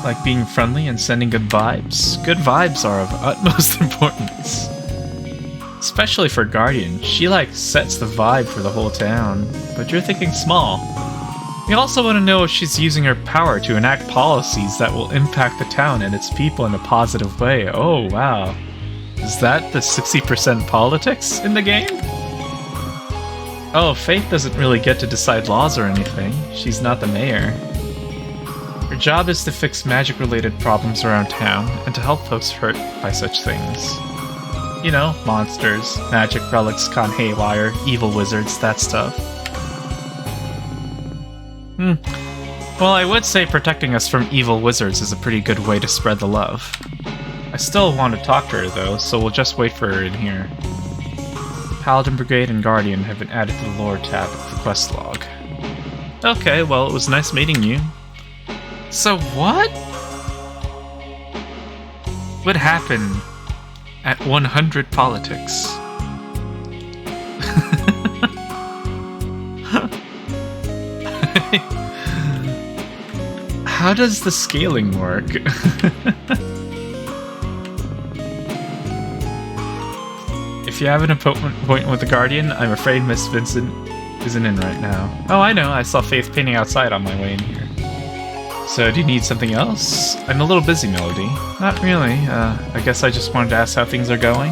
[SPEAKER 1] Like being friendly and sending good vibes? Good vibes are of utmost importance. Especially for Guardian. She, sets the vibe for the whole town. But you're thinking small. We also want to know if she's using her power to enact policies that will impact the town and its people in a positive way. Oh, wow. Is that the 60% politics in the game? Oh, Faith doesn't really get to decide laws or anything. She's not the mayor. Her job is to fix magic-related problems around town and to help folks hurt by such things. You know, monsters, magic relics gone haywire, evil wizards, that stuff. Well, I would say protecting us from evil wizards is a pretty good way to spread the love. I still want to talk to her, though, so we'll just wait for her in here. Paladin Brigade and Guardian have been added to the lore tab of the quest log. Okay, well, it was nice meeting you. So what? What happened at 100 politics? How does the scaling work? If you have an appointment with the Guardian, I'm afraid Miss Vincent isn't in right now. Oh, I know. I saw Faith painting outside on my way in here. So, do you need something else? I'm a little busy, Melody. Not really. I guess I just wanted to ask how things are going.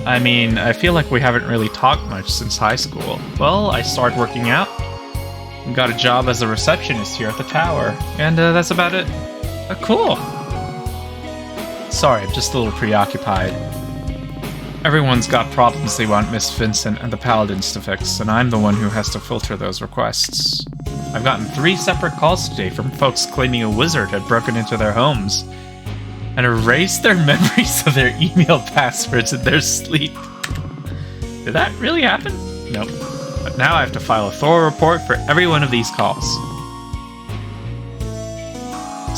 [SPEAKER 1] I mean, I feel like we haven't really talked much since high school. Well, I started working out. And got a job as a receptionist here at the tower. And that's about it. Oh, cool. Sorry, I'm just a little preoccupied. Everyone's got problems they want Miss Vincent and the Paladins to fix, and I'm the one who has to filter those requests. I've gotten 3 separate calls today from folks claiming a wizard had broken into their homes and erased their memories of their email passwords in their sleep. Did that really happen? Nope. But now I have to file a thorough report for every one of these calls.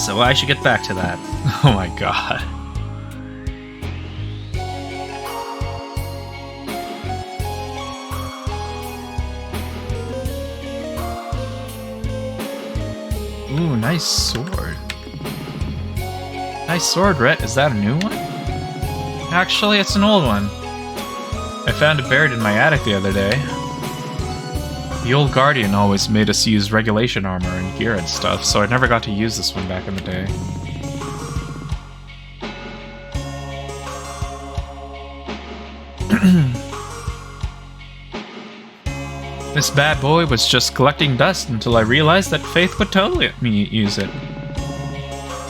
[SPEAKER 1] So I should get back to that. Oh my god. Ooh, nice sword. Nice sword, Rhett. Is that a new one? Actually, it's an old one. I found it buried in my attic the other day. The old Guardian always made us use regulation armor and gear and stuff, so I never got to use this one back in the day. This bad boy was just collecting dust until I realized that Faith would totally let me use it.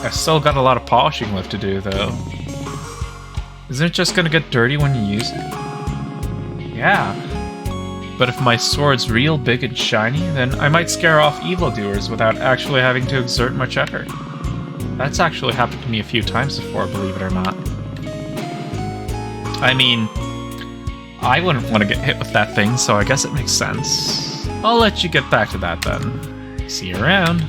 [SPEAKER 1] I've still got a lot of polishing left to do, though. Isn't it just gonna get dirty when you use it? Yeah. But if my sword's real big and shiny, then I might scare off evildoers without actually having to exert much effort. That's actually happened to me a few times before, believe it or not. I mean, I wouldn't want to get hit with that thing, so I guess it makes sense. I'll let you get back to that then. See you around.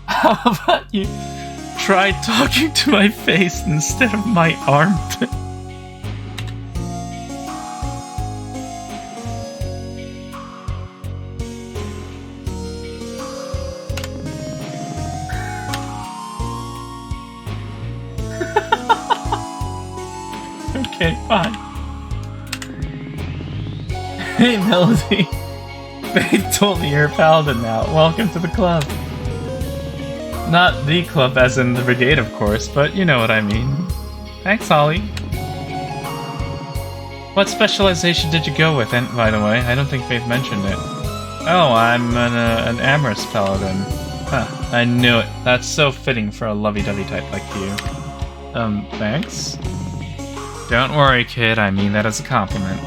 [SPEAKER 1] How about you try talking to my face instead of my armpit? Okay, fine. Hey, Melody. Faith told me you're a paladin now. Welcome to the club. Not the club as in the brigade, of course, but you know what I mean. Thanks, Holly. What specialization did you go with, by the way? I don't think Faith mentioned it. Oh, I'm an amorous paladin. Huh, I knew it. That's so fitting for a lovey-dovey type like you. Thanks? Don't worry, kid, I mean that as a compliment.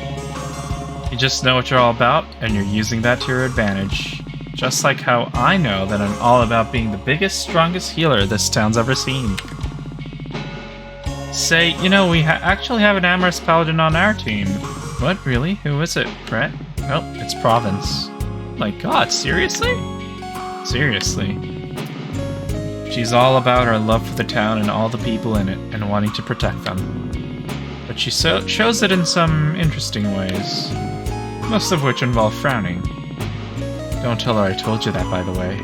[SPEAKER 1] You just know what you're all about, and you're using that to your advantage. Just like how I know that I'm all about being the biggest, strongest healer this town's ever seen. Say, you know, we actually have an amorous paladin on our team. What, really? Who is it, Brett? Oh, it's Province. My god, seriously? Seriously. She's all about her love for the town and all the people in it, and wanting to protect them. But she shows it in some interesting ways. Most of which involve frowning. Don't tell her I told you that, by the way.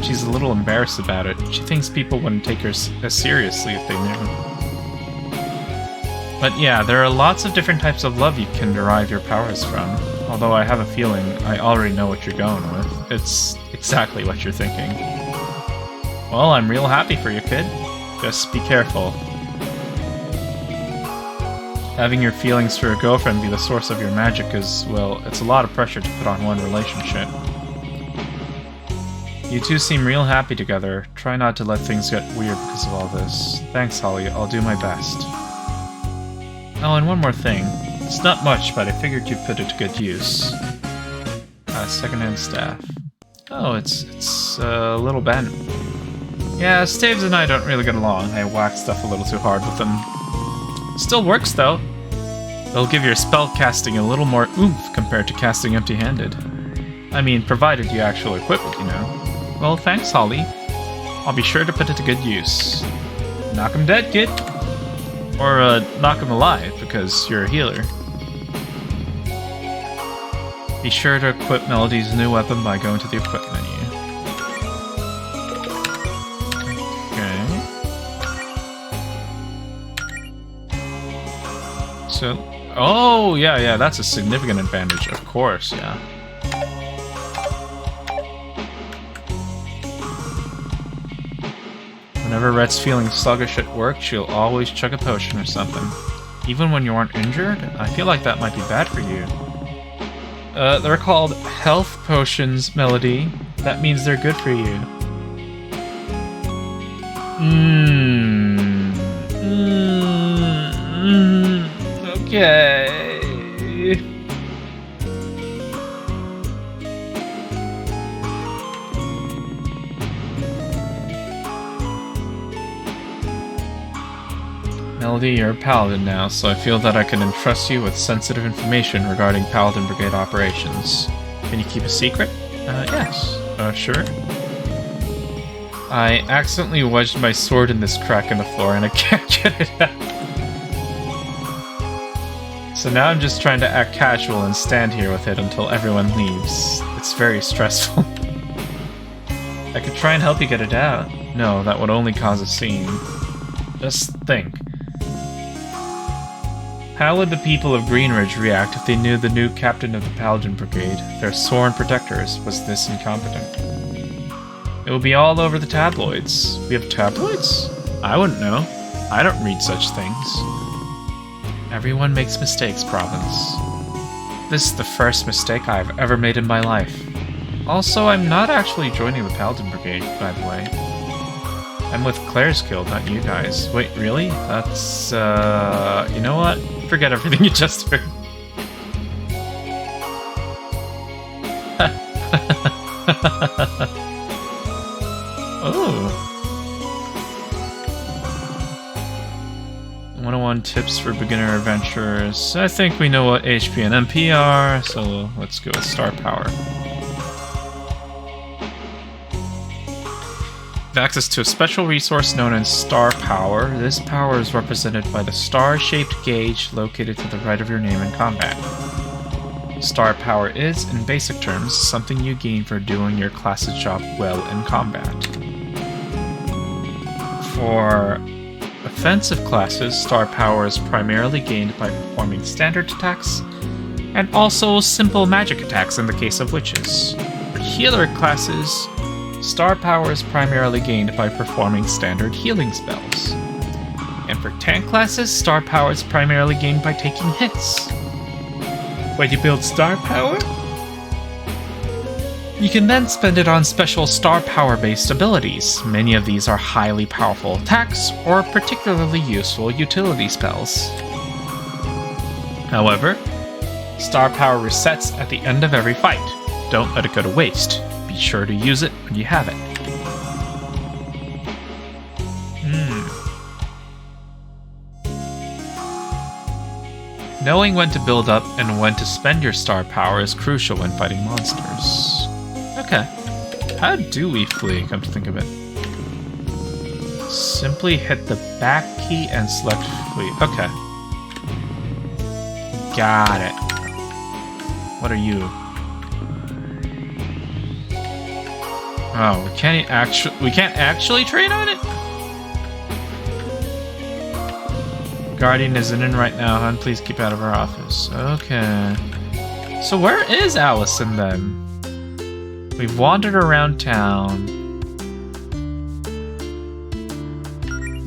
[SPEAKER 1] She's a little embarrassed about it. She thinks people wouldn't take her as seriously if they knew. But yeah, there are lots of different types of love you can derive your powers from. Although I have a feeling I already know what you're going with. It's exactly what you're thinking. Well, I'm real happy for you, kid. Just be careful. Having your feelings for a girlfriend be the source of your magic is, well, it's a lot of pressure to put on one relationship. You two seem real happy together. Try not to let things get weird because of all this. Thanks, Holly. I'll do my best. Oh, and one more thing. It's not much, but I figured you'd put it to good use. Secondhand staff. Oh, it's a little bent. Yeah, Staves and I don't really get along. I whack stuff a little too hard with them. Still works, though. It'll give your spell casting a little more oomph compared to casting empty-handed. I mean, provided you actually equip it, you know. Well, thanks, Holly. I'll be sure to put it to good use. Knock him dead, kid. Or, knock him alive, because you're a healer. Be sure to equip Melody's new weapon by going to the equip menu. So, oh, yeah, that's a significant advantage, of course, yeah. Whenever Rhett's feeling sluggish at work, she'll always chug a potion or something. Even when you aren't injured, I feel like that might be bad for you. They're called health potions, Melody. That means they're good for you. Okay. Melody, you're a paladin now, so I feel that I can entrust you with sensitive information regarding Paladin Brigade operations. Can you keep a secret? Yes. Sure. I accidentally wedged my sword in this crack in the floor and I can't get it out. So now I'm just trying to act casual and stand here with it until everyone leaves. It's very stressful. I could try and help you get it out. No, that would only cause a scene. Just think. How would the people of Greenridge react if they knew the new captain of the Paladin Brigade, their sworn protectors, was this incompetent? It would be all over the tabloids. We have tabloids? I wouldn't know. I don't read such things. Everyone makes mistakes, Province. This is the first mistake I've ever made in my life. Also, I'm not actually joining the Paladin Brigade, by the way. I'm with Claire's Guild, not you guys. Wait, really? That's, you know what? Forget everything you just heard. Oh. 101 tips for beginner adventurers. I think we know what HP and MP are, so let's go with star power. Access to a special resource known as Star Power. This power is represented by the star-shaped gauge located to the right of your name in combat. Star Power is, in basic terms, something you gain for doing your class's job well in combat. For offensive classes, Star Power is primarily gained by performing standard attacks, and also simple magic attacks in the case of witches. For healer classes, Star Power is primarily gained by performing standard healing spells. And for tank classes, Star Power is primarily gained by taking hits. When you build Star Power, you can then spend it on special Star Power based abilities. Many of these are highly powerful attacks or particularly useful utility spells. However, Star Power resets at the end of every fight. Don't let it go to waste. Be sure to use it when you have it. Knowing when to build up and when to spend your star power is crucial when fighting monsters. Okay. How do we flee, come to think of it? Simply hit the back key and select flee. Okay. Got it. What are you? Oh, we can't actually train on it? Guardian isn't in right now, hon. Please keep out of our office. Okay. So where is Allison then? We've wandered around town.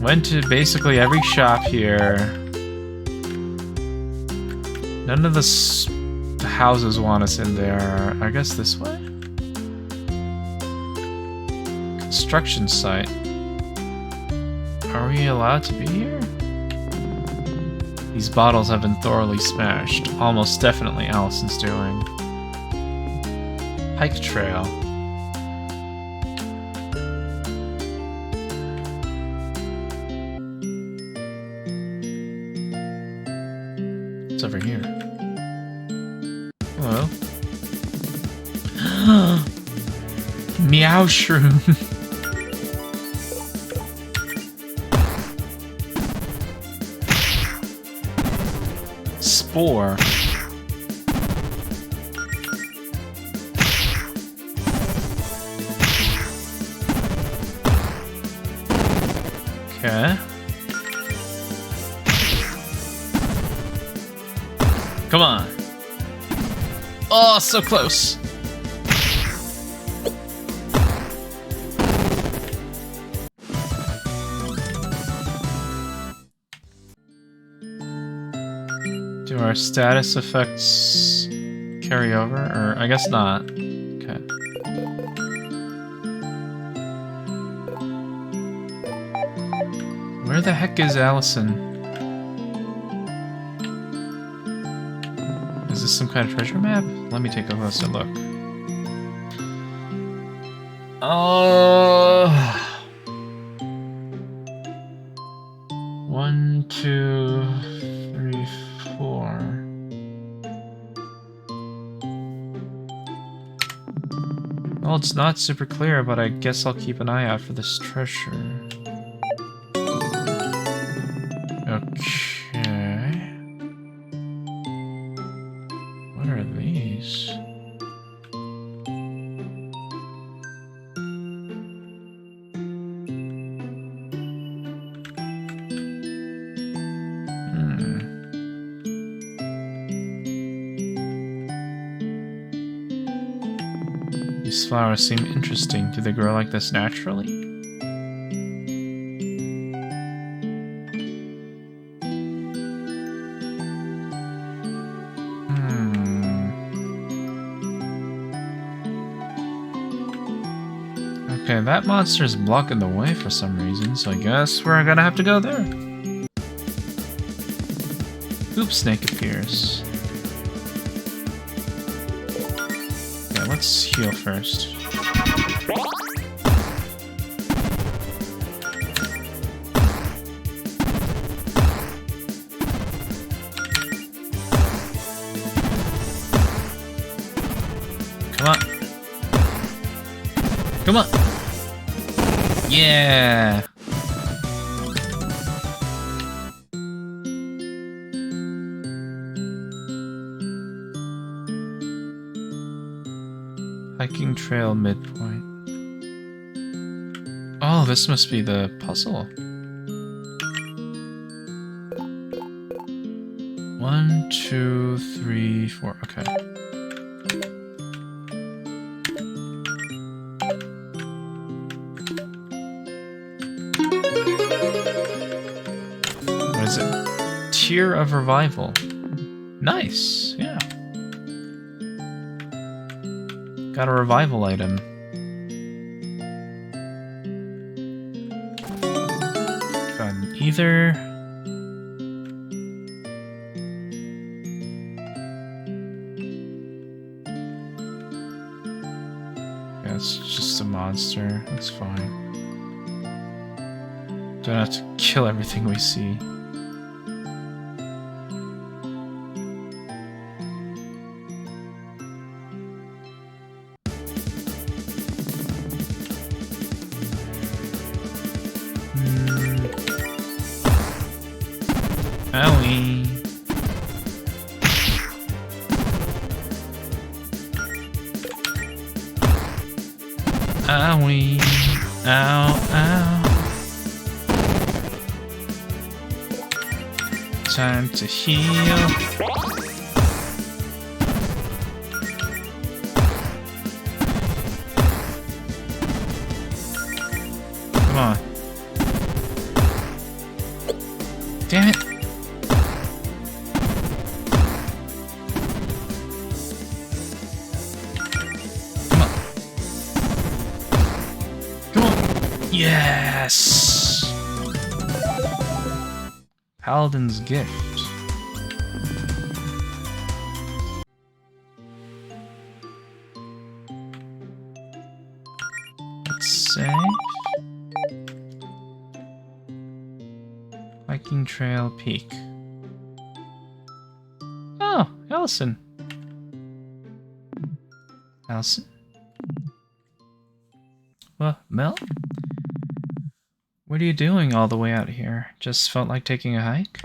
[SPEAKER 1] Went to basically every shop here. None of the houses want us in there. I guess this way? Construction site. Are we allowed to be here? These bottles have been thoroughly smashed. Almost definitely Allison's doing. Hike trail. What's over here? Hello? Meow shroom. Spore. Okay. Come on. Oh, so close. Do our status effects carry over? Or I guess not. Okay. Where the heck is Allison? Is this some kind of treasure map? Let me take a closer look. Oh. 1, 2, 3, 4. Well, it's not super clear, but I guess I'll keep an eye out for this treasure. Okay. What are these? These flowers seem interesting. Do they grow like this naturally? Okay, that monster's blocking the way for some reason, so I guess we're gonna have to go there. Hoop snake appears. Okay, let's heal first. Come on. Come on. Yeah. Hiking trail midpoint. Oh, this must be the puzzle. 1, 2, 3, 4. Okay. What is it? Tear of Revival. Nice. Yeah. Got a revival item. Got an ether. Yeah, it's just a monster. That's fine. Don't have to kill everything we see. Owie. Owie. Ow, ow. Time to heal. Come on. Damn it. Yes! Paladin's Gift. Let's save. Hiking Trail Peak. Oh, Allison. Allison? Well, Mel? What are you doing all the way out here? Just felt like taking a hike?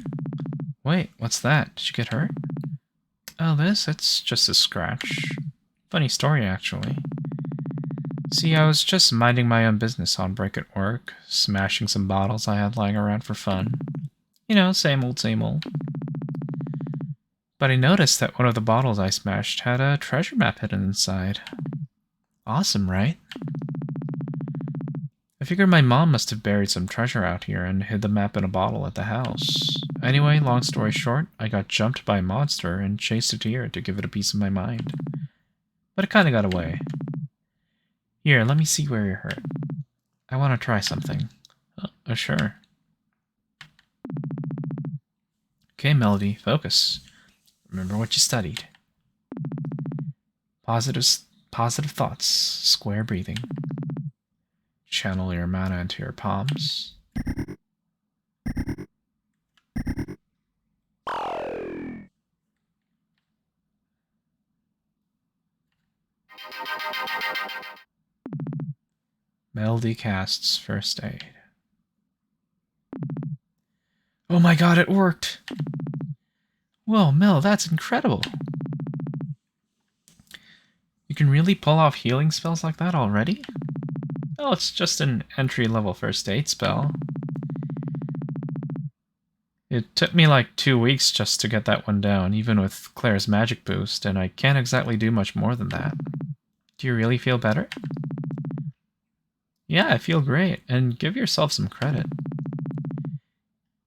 [SPEAKER 1] Wait, what's that? Did you get hurt? Oh, this? It's just a scratch. Funny story, actually. See, I was just minding my own business on break at work, smashing some bottles I had lying around for fun. You know, same old, same old. But I noticed that one of the bottles I smashed had a treasure map hidden inside. Awesome, right? I figured my mom must have buried some treasure out here and hid the map in a bottle at the house. Anyway, long story short, I got jumped by a monster and chased it here to give it a piece of my mind. But it kinda got away. Here, let me see where you're hurt. I want to try something. Sure. Okay, Melody, focus. Remember what you studied. Positive thoughts, square breathing. Channel your mana into your palms. Melody casts first aid. Oh my god, it worked! Whoa, Mel, that's incredible! You can really pull off healing spells like that already? Oh, it's just an entry-level first aid spell. It took me like 2 weeks just to get that one down, even with Claire's magic boost, and I can't exactly do much more than that. Do you really feel better? Yeah, I feel great, and give yourself some credit.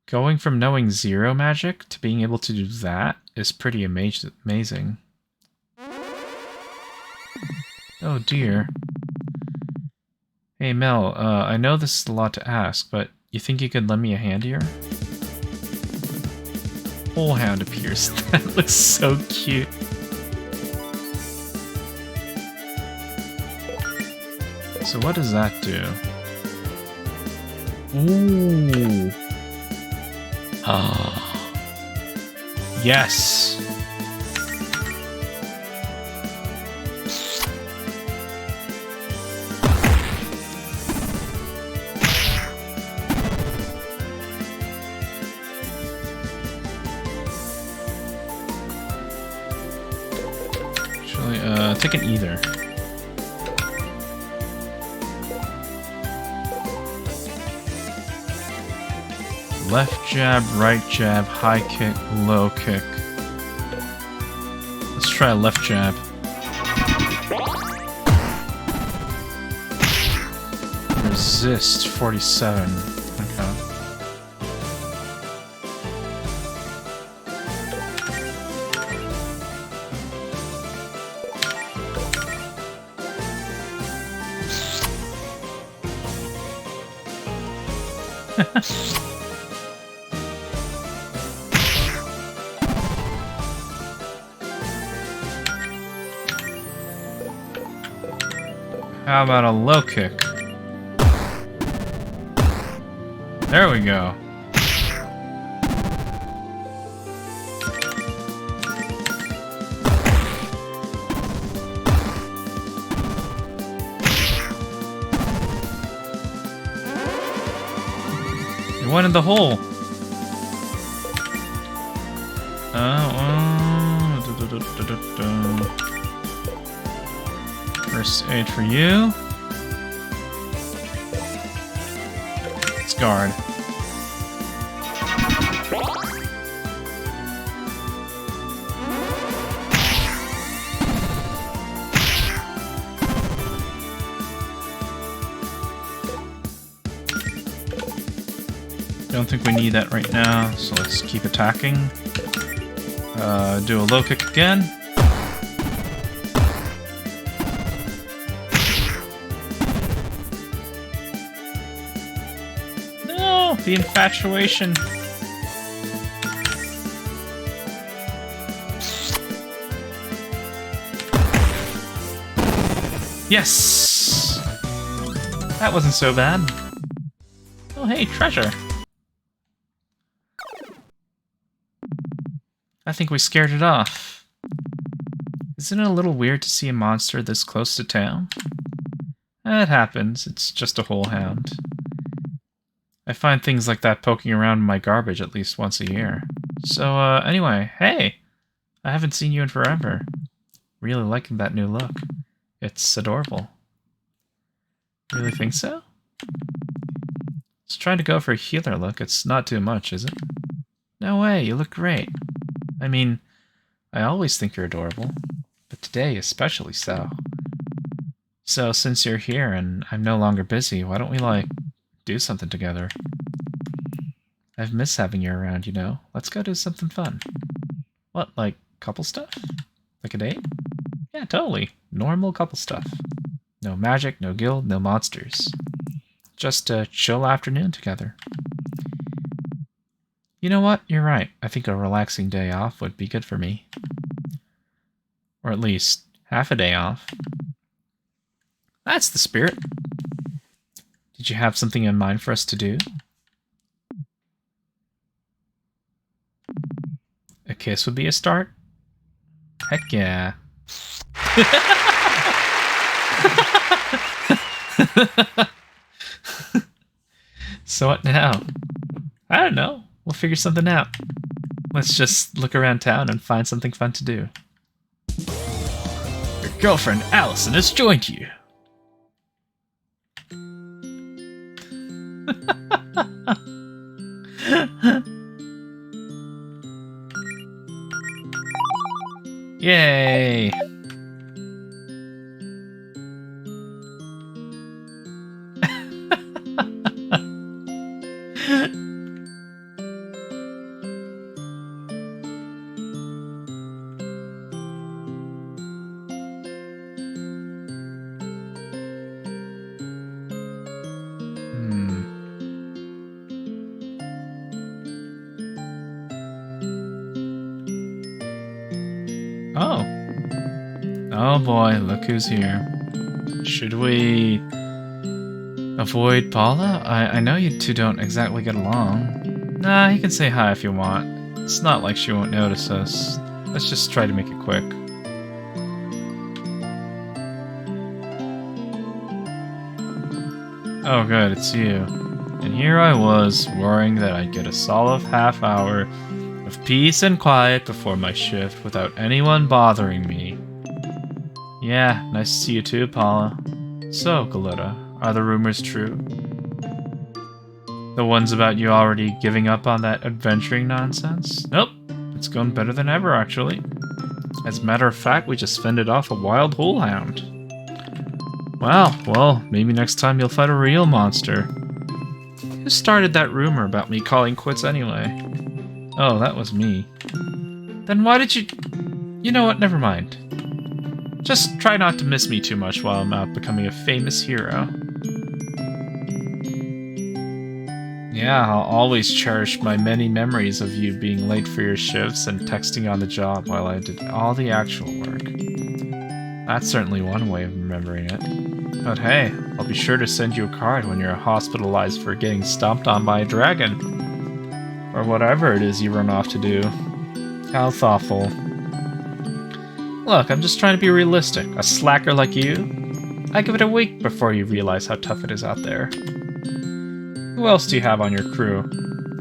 [SPEAKER 1] Going from knowing 0 magic to being able to do that is pretty amazing. Oh dear. Hey Mel, I know this is a lot to ask, but you think you could lend me a hand here? Whole hand appears. That looks so cute. So what does that do? Ooh. Ah. Yes. Actually, take an either. Left jab, right jab, high kick, low kick. Let's try a left jab. Resist 47. Okay. How about a low kick? There we go. It went in the hole. First aid for you. Let's guard. Don't think we need that right now, so let's keep attacking. Do a low kick again. No, the infatuation. Yes! That wasn't so bad. Oh hey, treasure. I think we scared it off. Isn't it a little weird to see a monster this close to town? It happens, it's just a whole hound. I find things like that poking around in my garbage at least once a year. So, anyway, hey! I haven't seen you in forever. Really liking that new look. It's adorable. Really think so? Just trying to go for a healer look. It's not too much, is it? No way, you look great. I mean, I always think you're adorable, but today especially so. So since you're here and I'm no longer busy, why don't we, do something together? I've missed having you around, you know. Let's go do something fun. What, like couple stuff? Like a date? Yeah, totally. Normal couple stuff. No magic, no guild, no monsters. Just a chill afternoon together. You know what? You're right. I think a relaxing day off would be good for me. Or at least half a day off. That's the spirit. Did you have something in mind for us to do? A kiss would be a start? Heck yeah. So what now? I don't know. We'll figure something out. Let's just look around town and find something fun to do. Your girlfriend Allison has joined you. Yay! Oh. Oh boy, look who's here. Should we avoid Paula? I know you two don't exactly get along. Nah, you can say hi if you want. It's not like she won't notice us. Let's just try to make it quick. Oh good, it's you. And here I was, worrying that I'd get a solid half hour of peace and quiet before my shift without anyone bothering me. Yeah, nice to see you too, Paula. So, Galetta, are the rumors true? The ones about you already giving up on that adventuring nonsense? Nope, it's going better than ever, actually. As a matter of fact, we just fended off a wild hullhound. Wow, well, maybe next time you'll fight a real monster. Who started that rumor about me calling quits anyway? Oh, that was me. Then why did you... You know what, never mind. Just try not to miss me too much while I'm out becoming a famous hero. Yeah, I'll always cherish my many memories of you being late for your shifts and texting on the job while I did all the actual work. That's certainly one way of remembering it. But hey, I'll be sure to send you a card when you're hospitalized for getting stomped on by a dragon. Or whatever it is you run off to do. How thoughtful. Look, I'm just trying to be realistic. A slacker like you? I give it a week before you realize how tough it is out there. Who else do you have on your crew?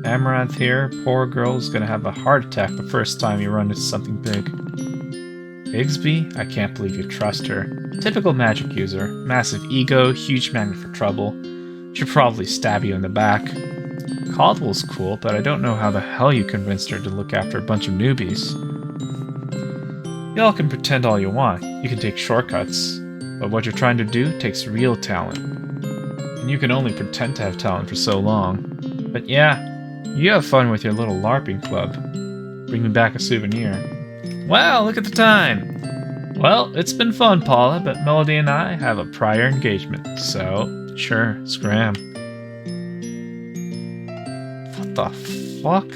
[SPEAKER 1] Amaranth here, poor girl, is gonna have a heart attack the first time you run into something big. Bigsby? I can't believe you trust her. Typical magic user. Massive ego, huge magnet for trouble. She'll probably stab you in the back. Caldwell's cool, but I don't know how the hell you convinced her to look after a bunch of newbies. Y'all can pretend all you want. You can take shortcuts. But what you're trying to do takes real talent. And you can only pretend to have talent for so long. But yeah, you have fun with your little LARPing club. Bring me back a souvenir. Wow, look at the time! Well, it's been fun, Paula, but Melody and I have a prior engagement, so sure, scram. What the fuck?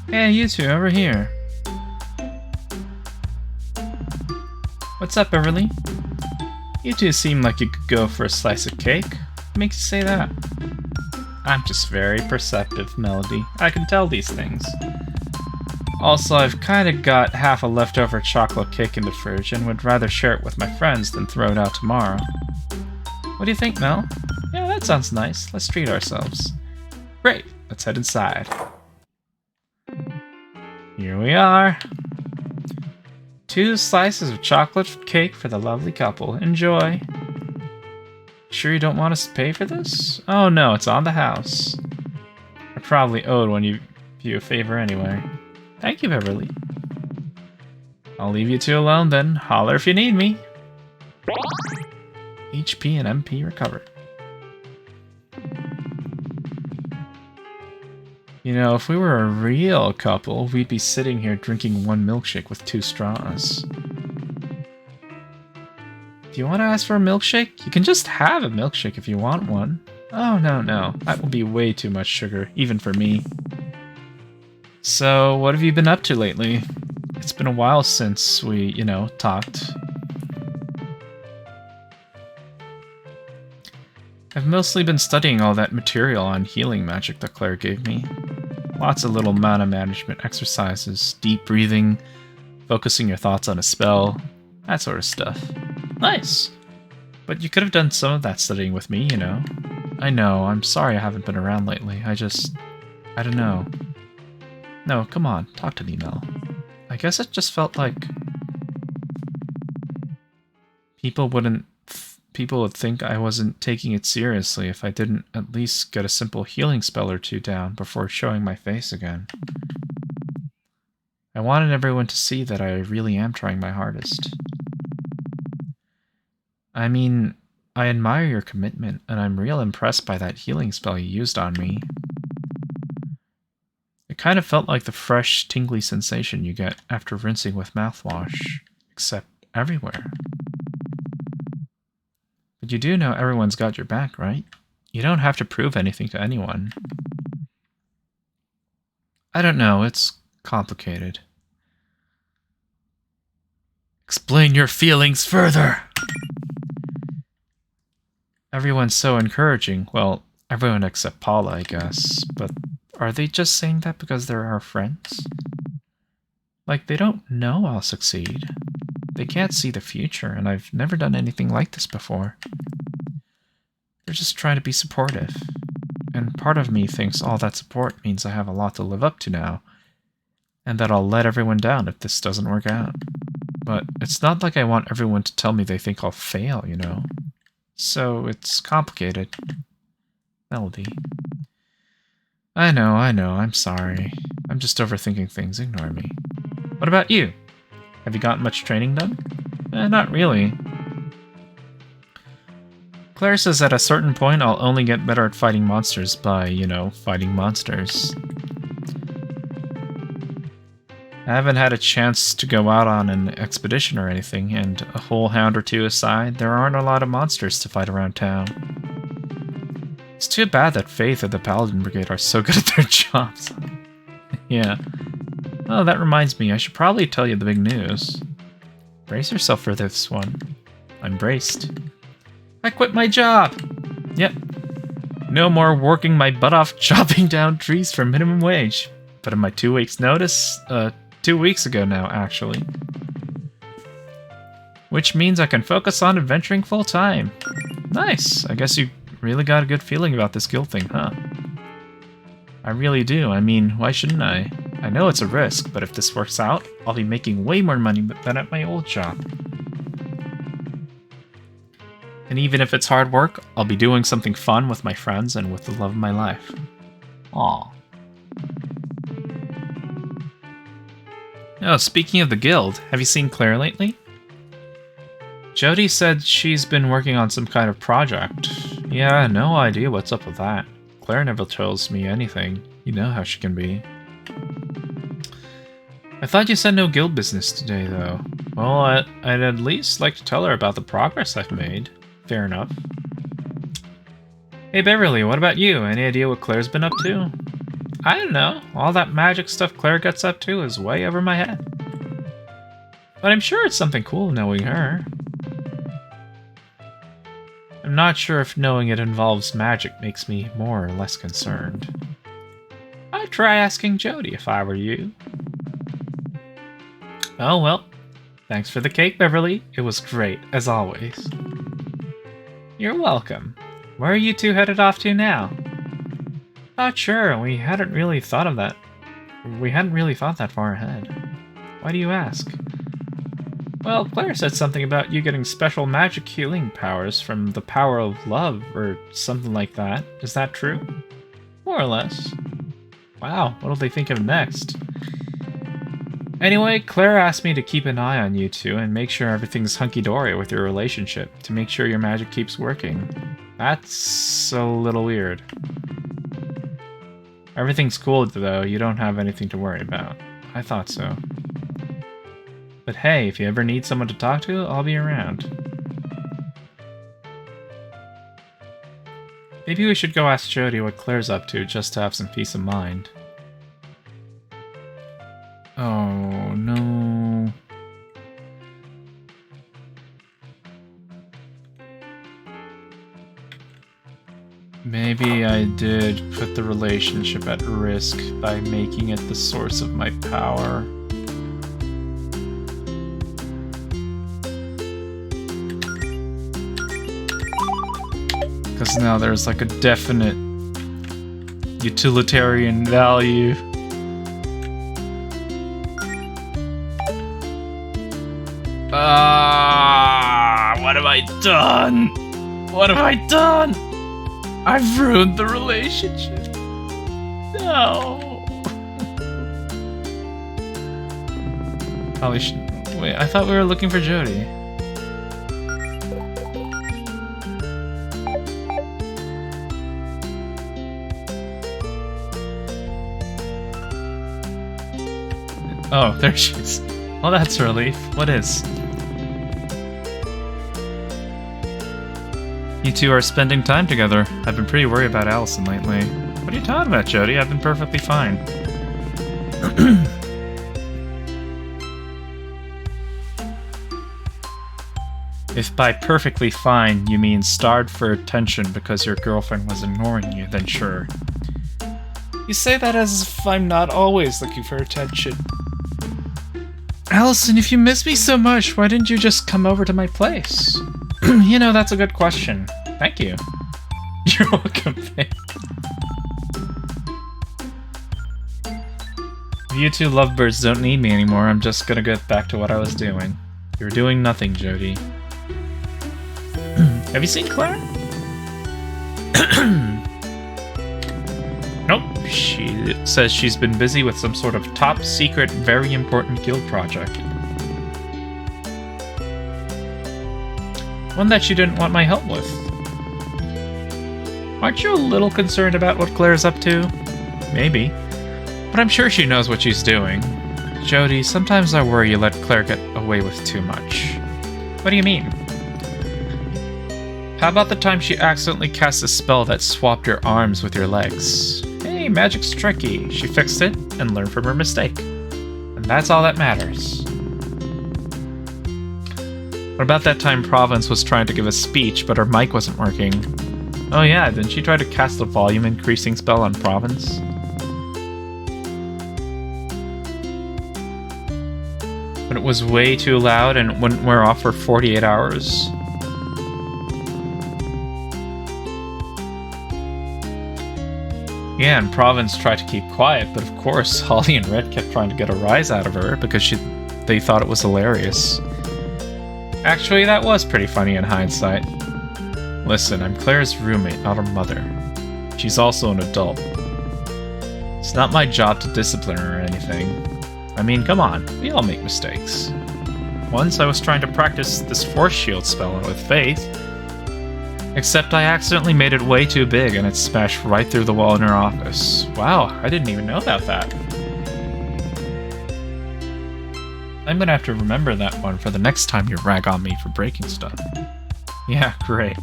[SPEAKER 1] Hey, you two, over here. What's up, Beverly? You two seem like you could go for a slice of cake. What makes you say that? I'm just very perceptive, Melody. I can tell these things. Also, I've kinda got half a leftover chocolate cake in the fridge and would rather share it with my friends than throw it out tomorrow. What do you think, Mel? Yeah, that sounds nice. Let's treat ourselves. Great, let's head inside. Here we are. 2 slices of chocolate cake for the lovely couple. Enjoy. Sure you don't want us to pay for this? Oh no, it's on the house. I probably owed one of you a favor anyway. Thank you, Beverly. I'll leave you two alone then. Holler if you need me. HP and MP recovered. You know, if we were a real couple, we'd be sitting here drinking 1 milkshake with 2 straws. Do you want to ask for a milkshake? You can just have a milkshake if you want one. Oh, no. That will be way too much sugar, even for me. So, what have you been up to lately? It's been a while since we, talked. I've mostly been studying all that material on healing magic that Claire gave me. Lots of little mana management exercises, deep breathing, focusing your thoughts on a spell, that sort of stuff. Nice! But you could have done some of that studying with me, I know, I'm sorry I haven't been around lately. I don't know. No, come on, talk to me, Mel. I guess it just felt like people would think I wasn't taking it seriously if I didn't at least get a simple healing spell or 2 down before showing my face again. I wanted everyone to see that I really am trying my hardest. I mean, I admire your commitment, and I'm real impressed by that healing spell you used on me. It kind of felt like the fresh, tingly sensation you get after rinsing with mouthwash, except everywhere. But you do know everyone's got your back, right? You don't have to prove anything to anyone. I don't know, it's complicated. Explain your feelings further! Everyone's so encouraging. Well, everyone except Paula, I guess. But are they just saying that because they're our friends? Like, they don't know I'll succeed. They can't see the future, and I've never done anything like this before. They're just trying to be supportive. And part of me thinks all that support means I have a lot to live up to now, and that I'll let everyone down if this doesn't work out. But it's not like I want everyone to tell me they think I'll fail, So it's complicated. Melody. I know, I'm sorry. I'm just overthinking things, ignore me. What about you? Have you gotten much training done? Not really. Claire says at a certain point I'll only get better at fighting monsters by, fighting monsters. I haven't had a chance to go out on an expedition or anything, and a whole hound or 2 aside, there aren't a lot of monsters to fight around town. It's too bad that Faith and the Paladin Brigade are so good at their jobs. Yeah. Oh, that reminds me, I should probably tell you the big news. Brace yourself for this one. I'm braced. I quit my job! Yep. No more working my butt off chopping down trees for minimum wage. But in my 2 weeks' notice, 2 weeks ago now, actually. Which means I can focus on adventuring full-time. Nice! I guess you really got a good feeling about this guild thing, huh? I really do. I mean, why shouldn't I? I know it's a risk, but if this works out, I'll be making way more money than at my old job. And even if it's hard work, I'll be doing something fun with my friends and with the love of my life. Aw. Oh, speaking of the guild, have you seen Claire lately? Jody said she's been working on some kind of project. Yeah, no idea what's up with that. Claire never tells me anything. You know how she can be. I thought you said no guild business today, though. Well, I'd at least like to tell her about the progress I've made. Fair enough. Hey Beverly, what about you? Any idea what Claire's been up to? I don't know. All that magic stuff Claire gets up to is way over my head. But I'm sure it's something cool knowing her. I'm not sure if knowing it involves magic makes me more or less concerned. I'd try asking Jody if I were you. Oh well. Thanks for the cake, Beverly. It was great, as always. You're welcome. Where are you two headed off to now? Not sure, we hadn't really thought that far ahead. Why do you ask? Well, Claire said something about you getting special magic healing powers from the power of love, or something like that. Is that true? More or less. Wow, what'll they think of next? Anyway, Claire asked me to keep an eye on you two and make sure everything's hunky-dory with your relationship, to make sure your magic keeps working. That's a little weird. Everything's cool, though. You don't have anything to worry about. I thought so. But hey, if you ever need someone to talk to, I'll be around. Maybe we should go ask Jody what Claire's up to, just to have some peace of mind. Oh, no. Maybe I did put the relationship at risk by making it the source of my power. Because now there's like a definite utilitarian value. What have I done? What have I done? I've ruined the relationship. No. Probably should. Wait, I thought we were looking for Jody. Oh, there she is. Well, that's a relief. What is? You two are spending time together. I've been pretty worried about Allison lately. What are you talking about, Jody? I've been perfectly fine. If by perfectly fine you mean starved for attention because your girlfriend was ignoring you, then sure. You say that as if I'm not always looking for attention. Allison, if you miss me so much, why didn't you just come over to my place? You know, that's a good question. Thank you. You're welcome, babe. If you two lovebirds don't need me anymore, I'm just gonna get back to what I was doing. You're doing nothing, Jody. Have you seen Claire? Nope. She says she's been busy with some sort of top secret, very important guild project. One that she didn't want my help with. Aren't you a little concerned about what Claire's up to? Maybe. But I'm sure she knows what she's doing. Jody, sometimes I worry you let Claire get away with too much. What do you mean? How about the time she accidentally cast a spell that swapped your arms with your legs? Hey, magic's tricky. She fixed it and learned from her mistake. And that's all that matters. What about that time Province was trying to give a speech, but her mic wasn't working? Oh yeah, didn't she try to cast a volume increasing spell on Province? But it was way too loud and it wouldn't wear off for 48 hours. Yeah, and Province tried to keep quiet, but of course, Holly and Red kept trying to get a rise out of her because they thought it was hilarious. Actually, that was pretty funny in hindsight. Listen, I'm Claire's roommate, not her mother. She's also an adult. It's not my job to discipline her or anything. I mean, come on, we all make mistakes. Once I was trying to practice this force shield spell with Faith, except I accidentally made it way too big and it smashed right through the wall in her office. Wow, I didn't even know about that. I'm gonna have to remember that one for the next time you rag on me for breaking stuff. Yeah, great.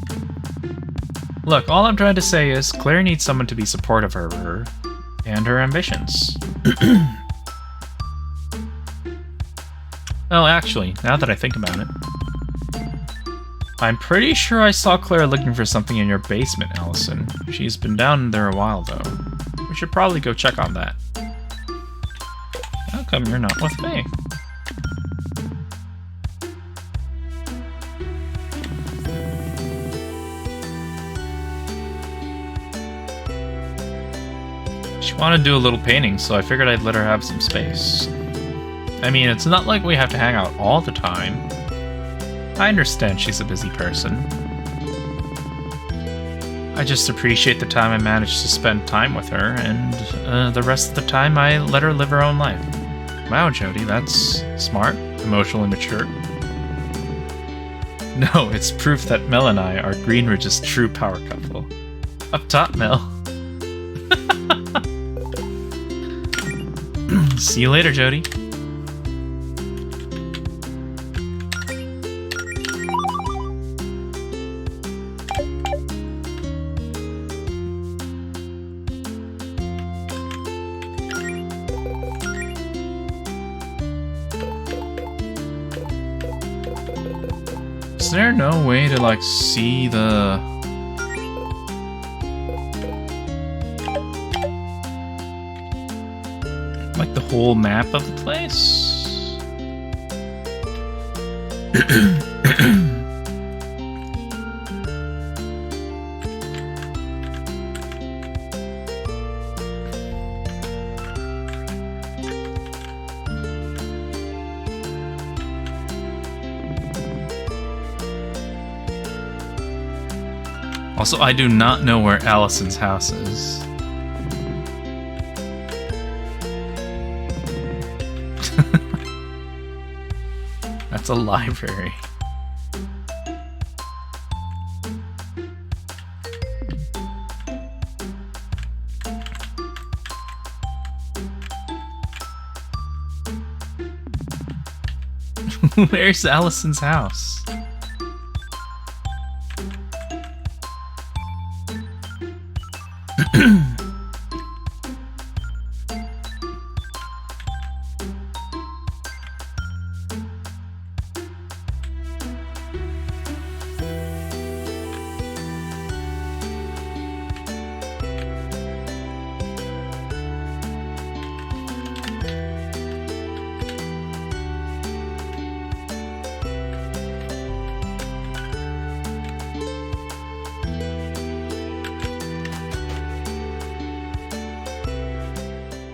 [SPEAKER 1] Look, all I'm trying to say is Claire needs someone to be supportive of her and her ambitions. Oh, actually, now that I think about it, I'm pretty sure I saw Claire looking for something in your basement, Allison. She's been down there a while, though. We should probably go check on that. How come you're not with me? She wanted to do a little painting, so I figured I'd let her have some space. I mean, it's not like we have to hang out all the time. I understand she's a busy person. I just appreciate the time I managed to spend time with her, and the rest of the time I let her live her own life. Wow, Jody, that's smart, emotionally mature. No, it's proof that Mel and I are Greenridge's true power couple. Up top, Mel. See you later, Jody. Is there no way to, like, see the... like, the whole map of the place? Also, I do not know where Allison's house is. That's a library. Where's Allison's house?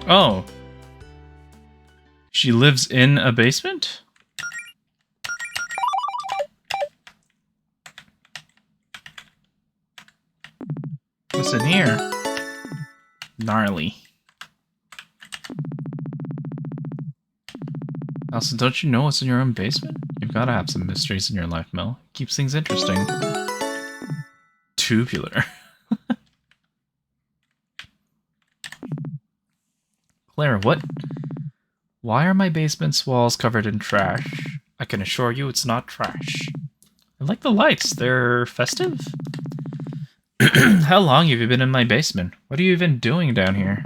[SPEAKER 1] Oh. She lives in a basement? What's in here? Gnarly. Allison, don't you know what's in your own basement? You've got to have some mysteries in your life, Mel. Keeps things interesting. Tubular. Claire, what? Why are my basement's walls covered in trash? I can assure you it's not trash. I like the lights. They're festive. How long have you been in my basement? What are you even doing down here?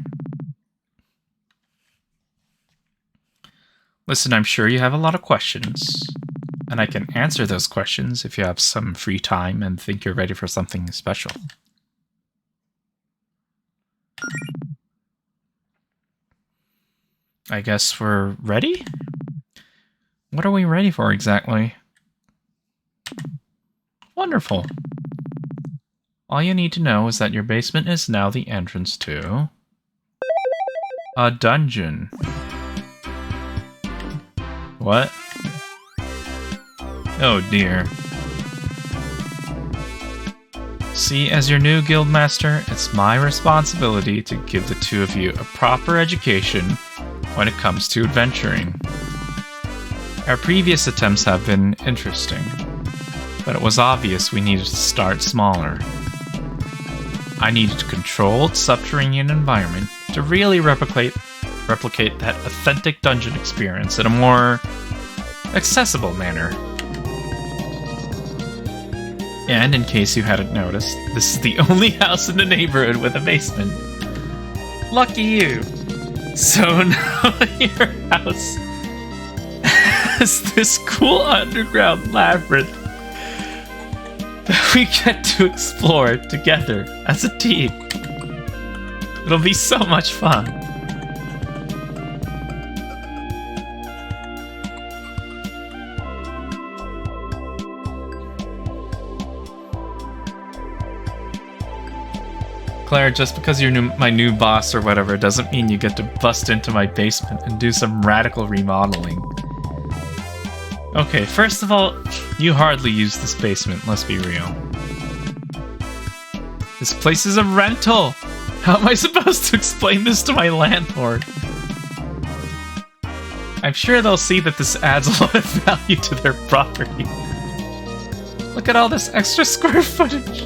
[SPEAKER 1] Listen, I'm sure you have a lot of questions. And I can answer those questions if you have some free time and think you're ready for something special. I guess we're ready? What are we ready for exactly? Wonderful. All you need to know is that your basement is now the entrance to a dungeon. What? Oh dear. See, as your new guildmaster, it's my responsibility to give the two of you a proper education when it comes to adventuring. Our previous attempts have been interesting, but it was obvious we needed to start smaller. I needed a controlled subterranean environment to really replicate that authentic dungeon experience in a more accessible manner. And in case you hadn't noticed, this is the only house in the neighborhood with a basement. Lucky you! So now your house has this cool underground labyrinth that we get to explore together as a team. It'll be so much fun. Claire, just because you're my new boss or whatever doesn't mean you get to bust into my basement and do some radical remodeling. Okay, first of all, you hardly use this basement, let's be real. This place is a rental! How am I supposed to explain this to my landlord? I'm sure they'll see that this adds a lot of value to their property. Look at all this extra square footage!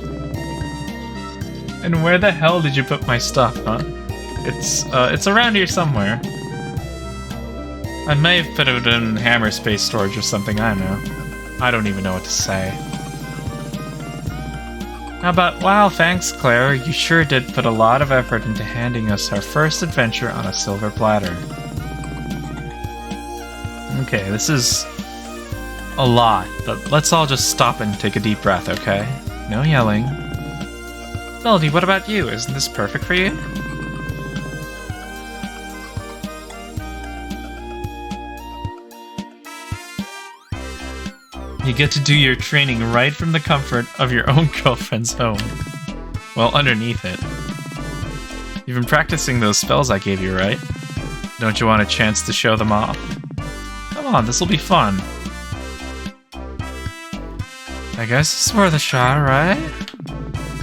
[SPEAKER 1] And where the hell did you put my stuff, huh? It's around here somewhere. I may have put it in hammer space storage or something, I don't know. I don't even know what to say. How about, wow, thanks, Claire. You sure did put a lot of effort into handing us our first adventure on a silver platter. Okay, this is a lot, but let's all just stop and take a deep breath, okay? No yelling. Melody, what about you? Isn't this perfect for you? You get to do your training right from the comfort of your own girlfriend's home. Well, underneath it. You've been practicing those spells I gave you, right? Don't you want a chance to show them off? Come on, this'll be fun. I guess it's worth a shot, right?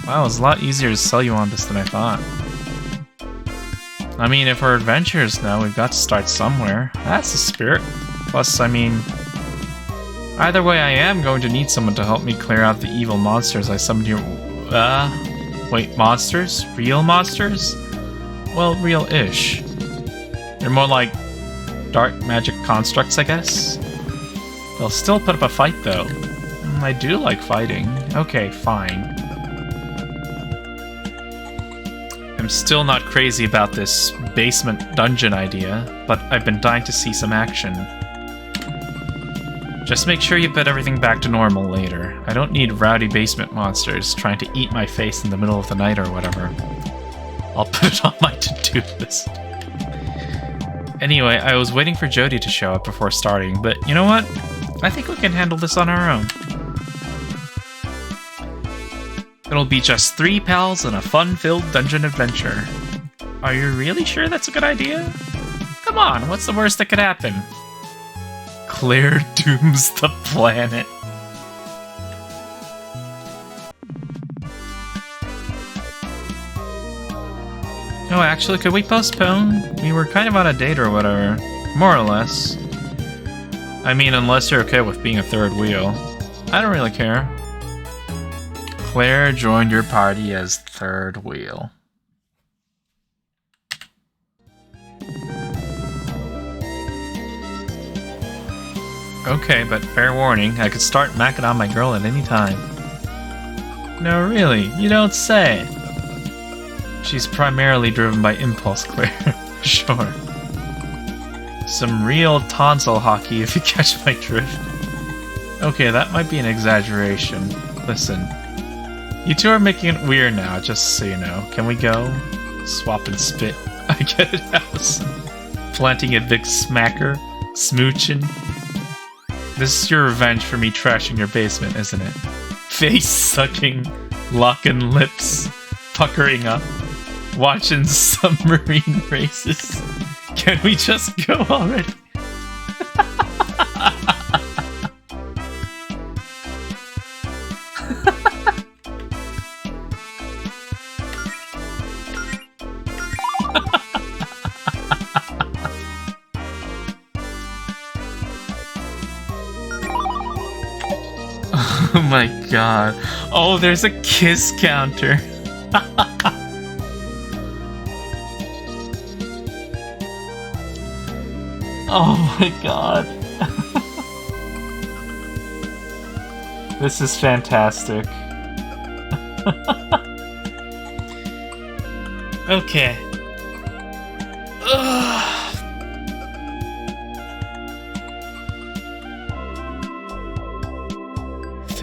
[SPEAKER 1] Wow, it's a lot easier to sell you on this than I thought. I mean, if we're adventurers now, we've got to start somewhere. That's the spirit. Plus, I mean... either way, I am going to need someone to help me clear out the evil monsters I summoned here. Wait, monsters? Real monsters? Well, real-ish. They're more like dark magic constructs, I guess. They'll still put up a fight, though. I do like fighting. Okay, fine. I'm still not crazy about this basement dungeon idea, but I've been dying to see some action. Just make sure you put everything back to normal later. I don't need rowdy basement monsters trying to eat my face in the middle of the night or whatever. I'll put it on my to-do list. Anyway, I was waiting for Jody to show up before starting, but you know what? I think we can handle this on our own. It'll be just 3 pals and a fun-filled dungeon adventure. Are you really sure that's a good idea? Come on, what's the worst that could happen? Claire dooms the planet. Oh, actually, could we postpone? We were kind of on a date or whatever. More or less. I mean, unless you're okay with being a third wheel. I don't really care. Claire joined your party as third wheel. Okay, but fair warning, I could start macking on my girl at any time. No, really, you don't say. She's primarily driven by impulse, Claire. Sure. Some real tonsil hockey, if you catch my drift. Okay, that might be an exaggeration. Listen. You two are making it weird now, just so you know. Can we go? Swap and spit. I get it, Allison. Planting a big smacker. Smooching. This is your revenge for me trashing your basement, isn't it? Face sucking, locking lips, puckering up, watching submarine races. Can we just go already? Oh my god. Oh, there's a kiss counter. Oh my god. This is fantastic. Okay. Ugh.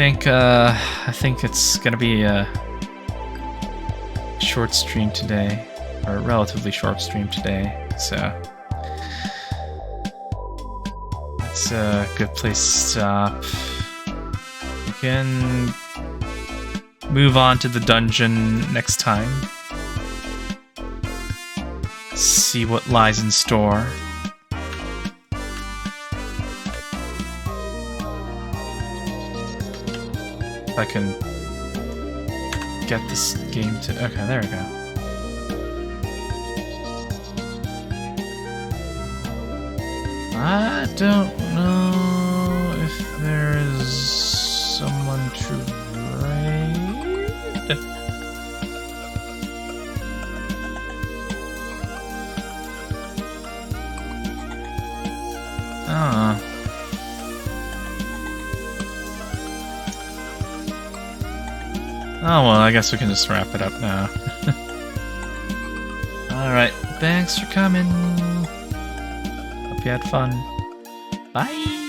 [SPEAKER 1] I think it's gonna be a short stream today, or a relatively short stream today, so that's a good place to stop. We can move on to the dungeon next time. see what lies in store. If I can get this game to... Okay, there we go. I don't know if there is someone to raid. Oh. Oh, well, I guess we can just wrap it up now. Alright, thanks for coming. Hope you had fun. Bye!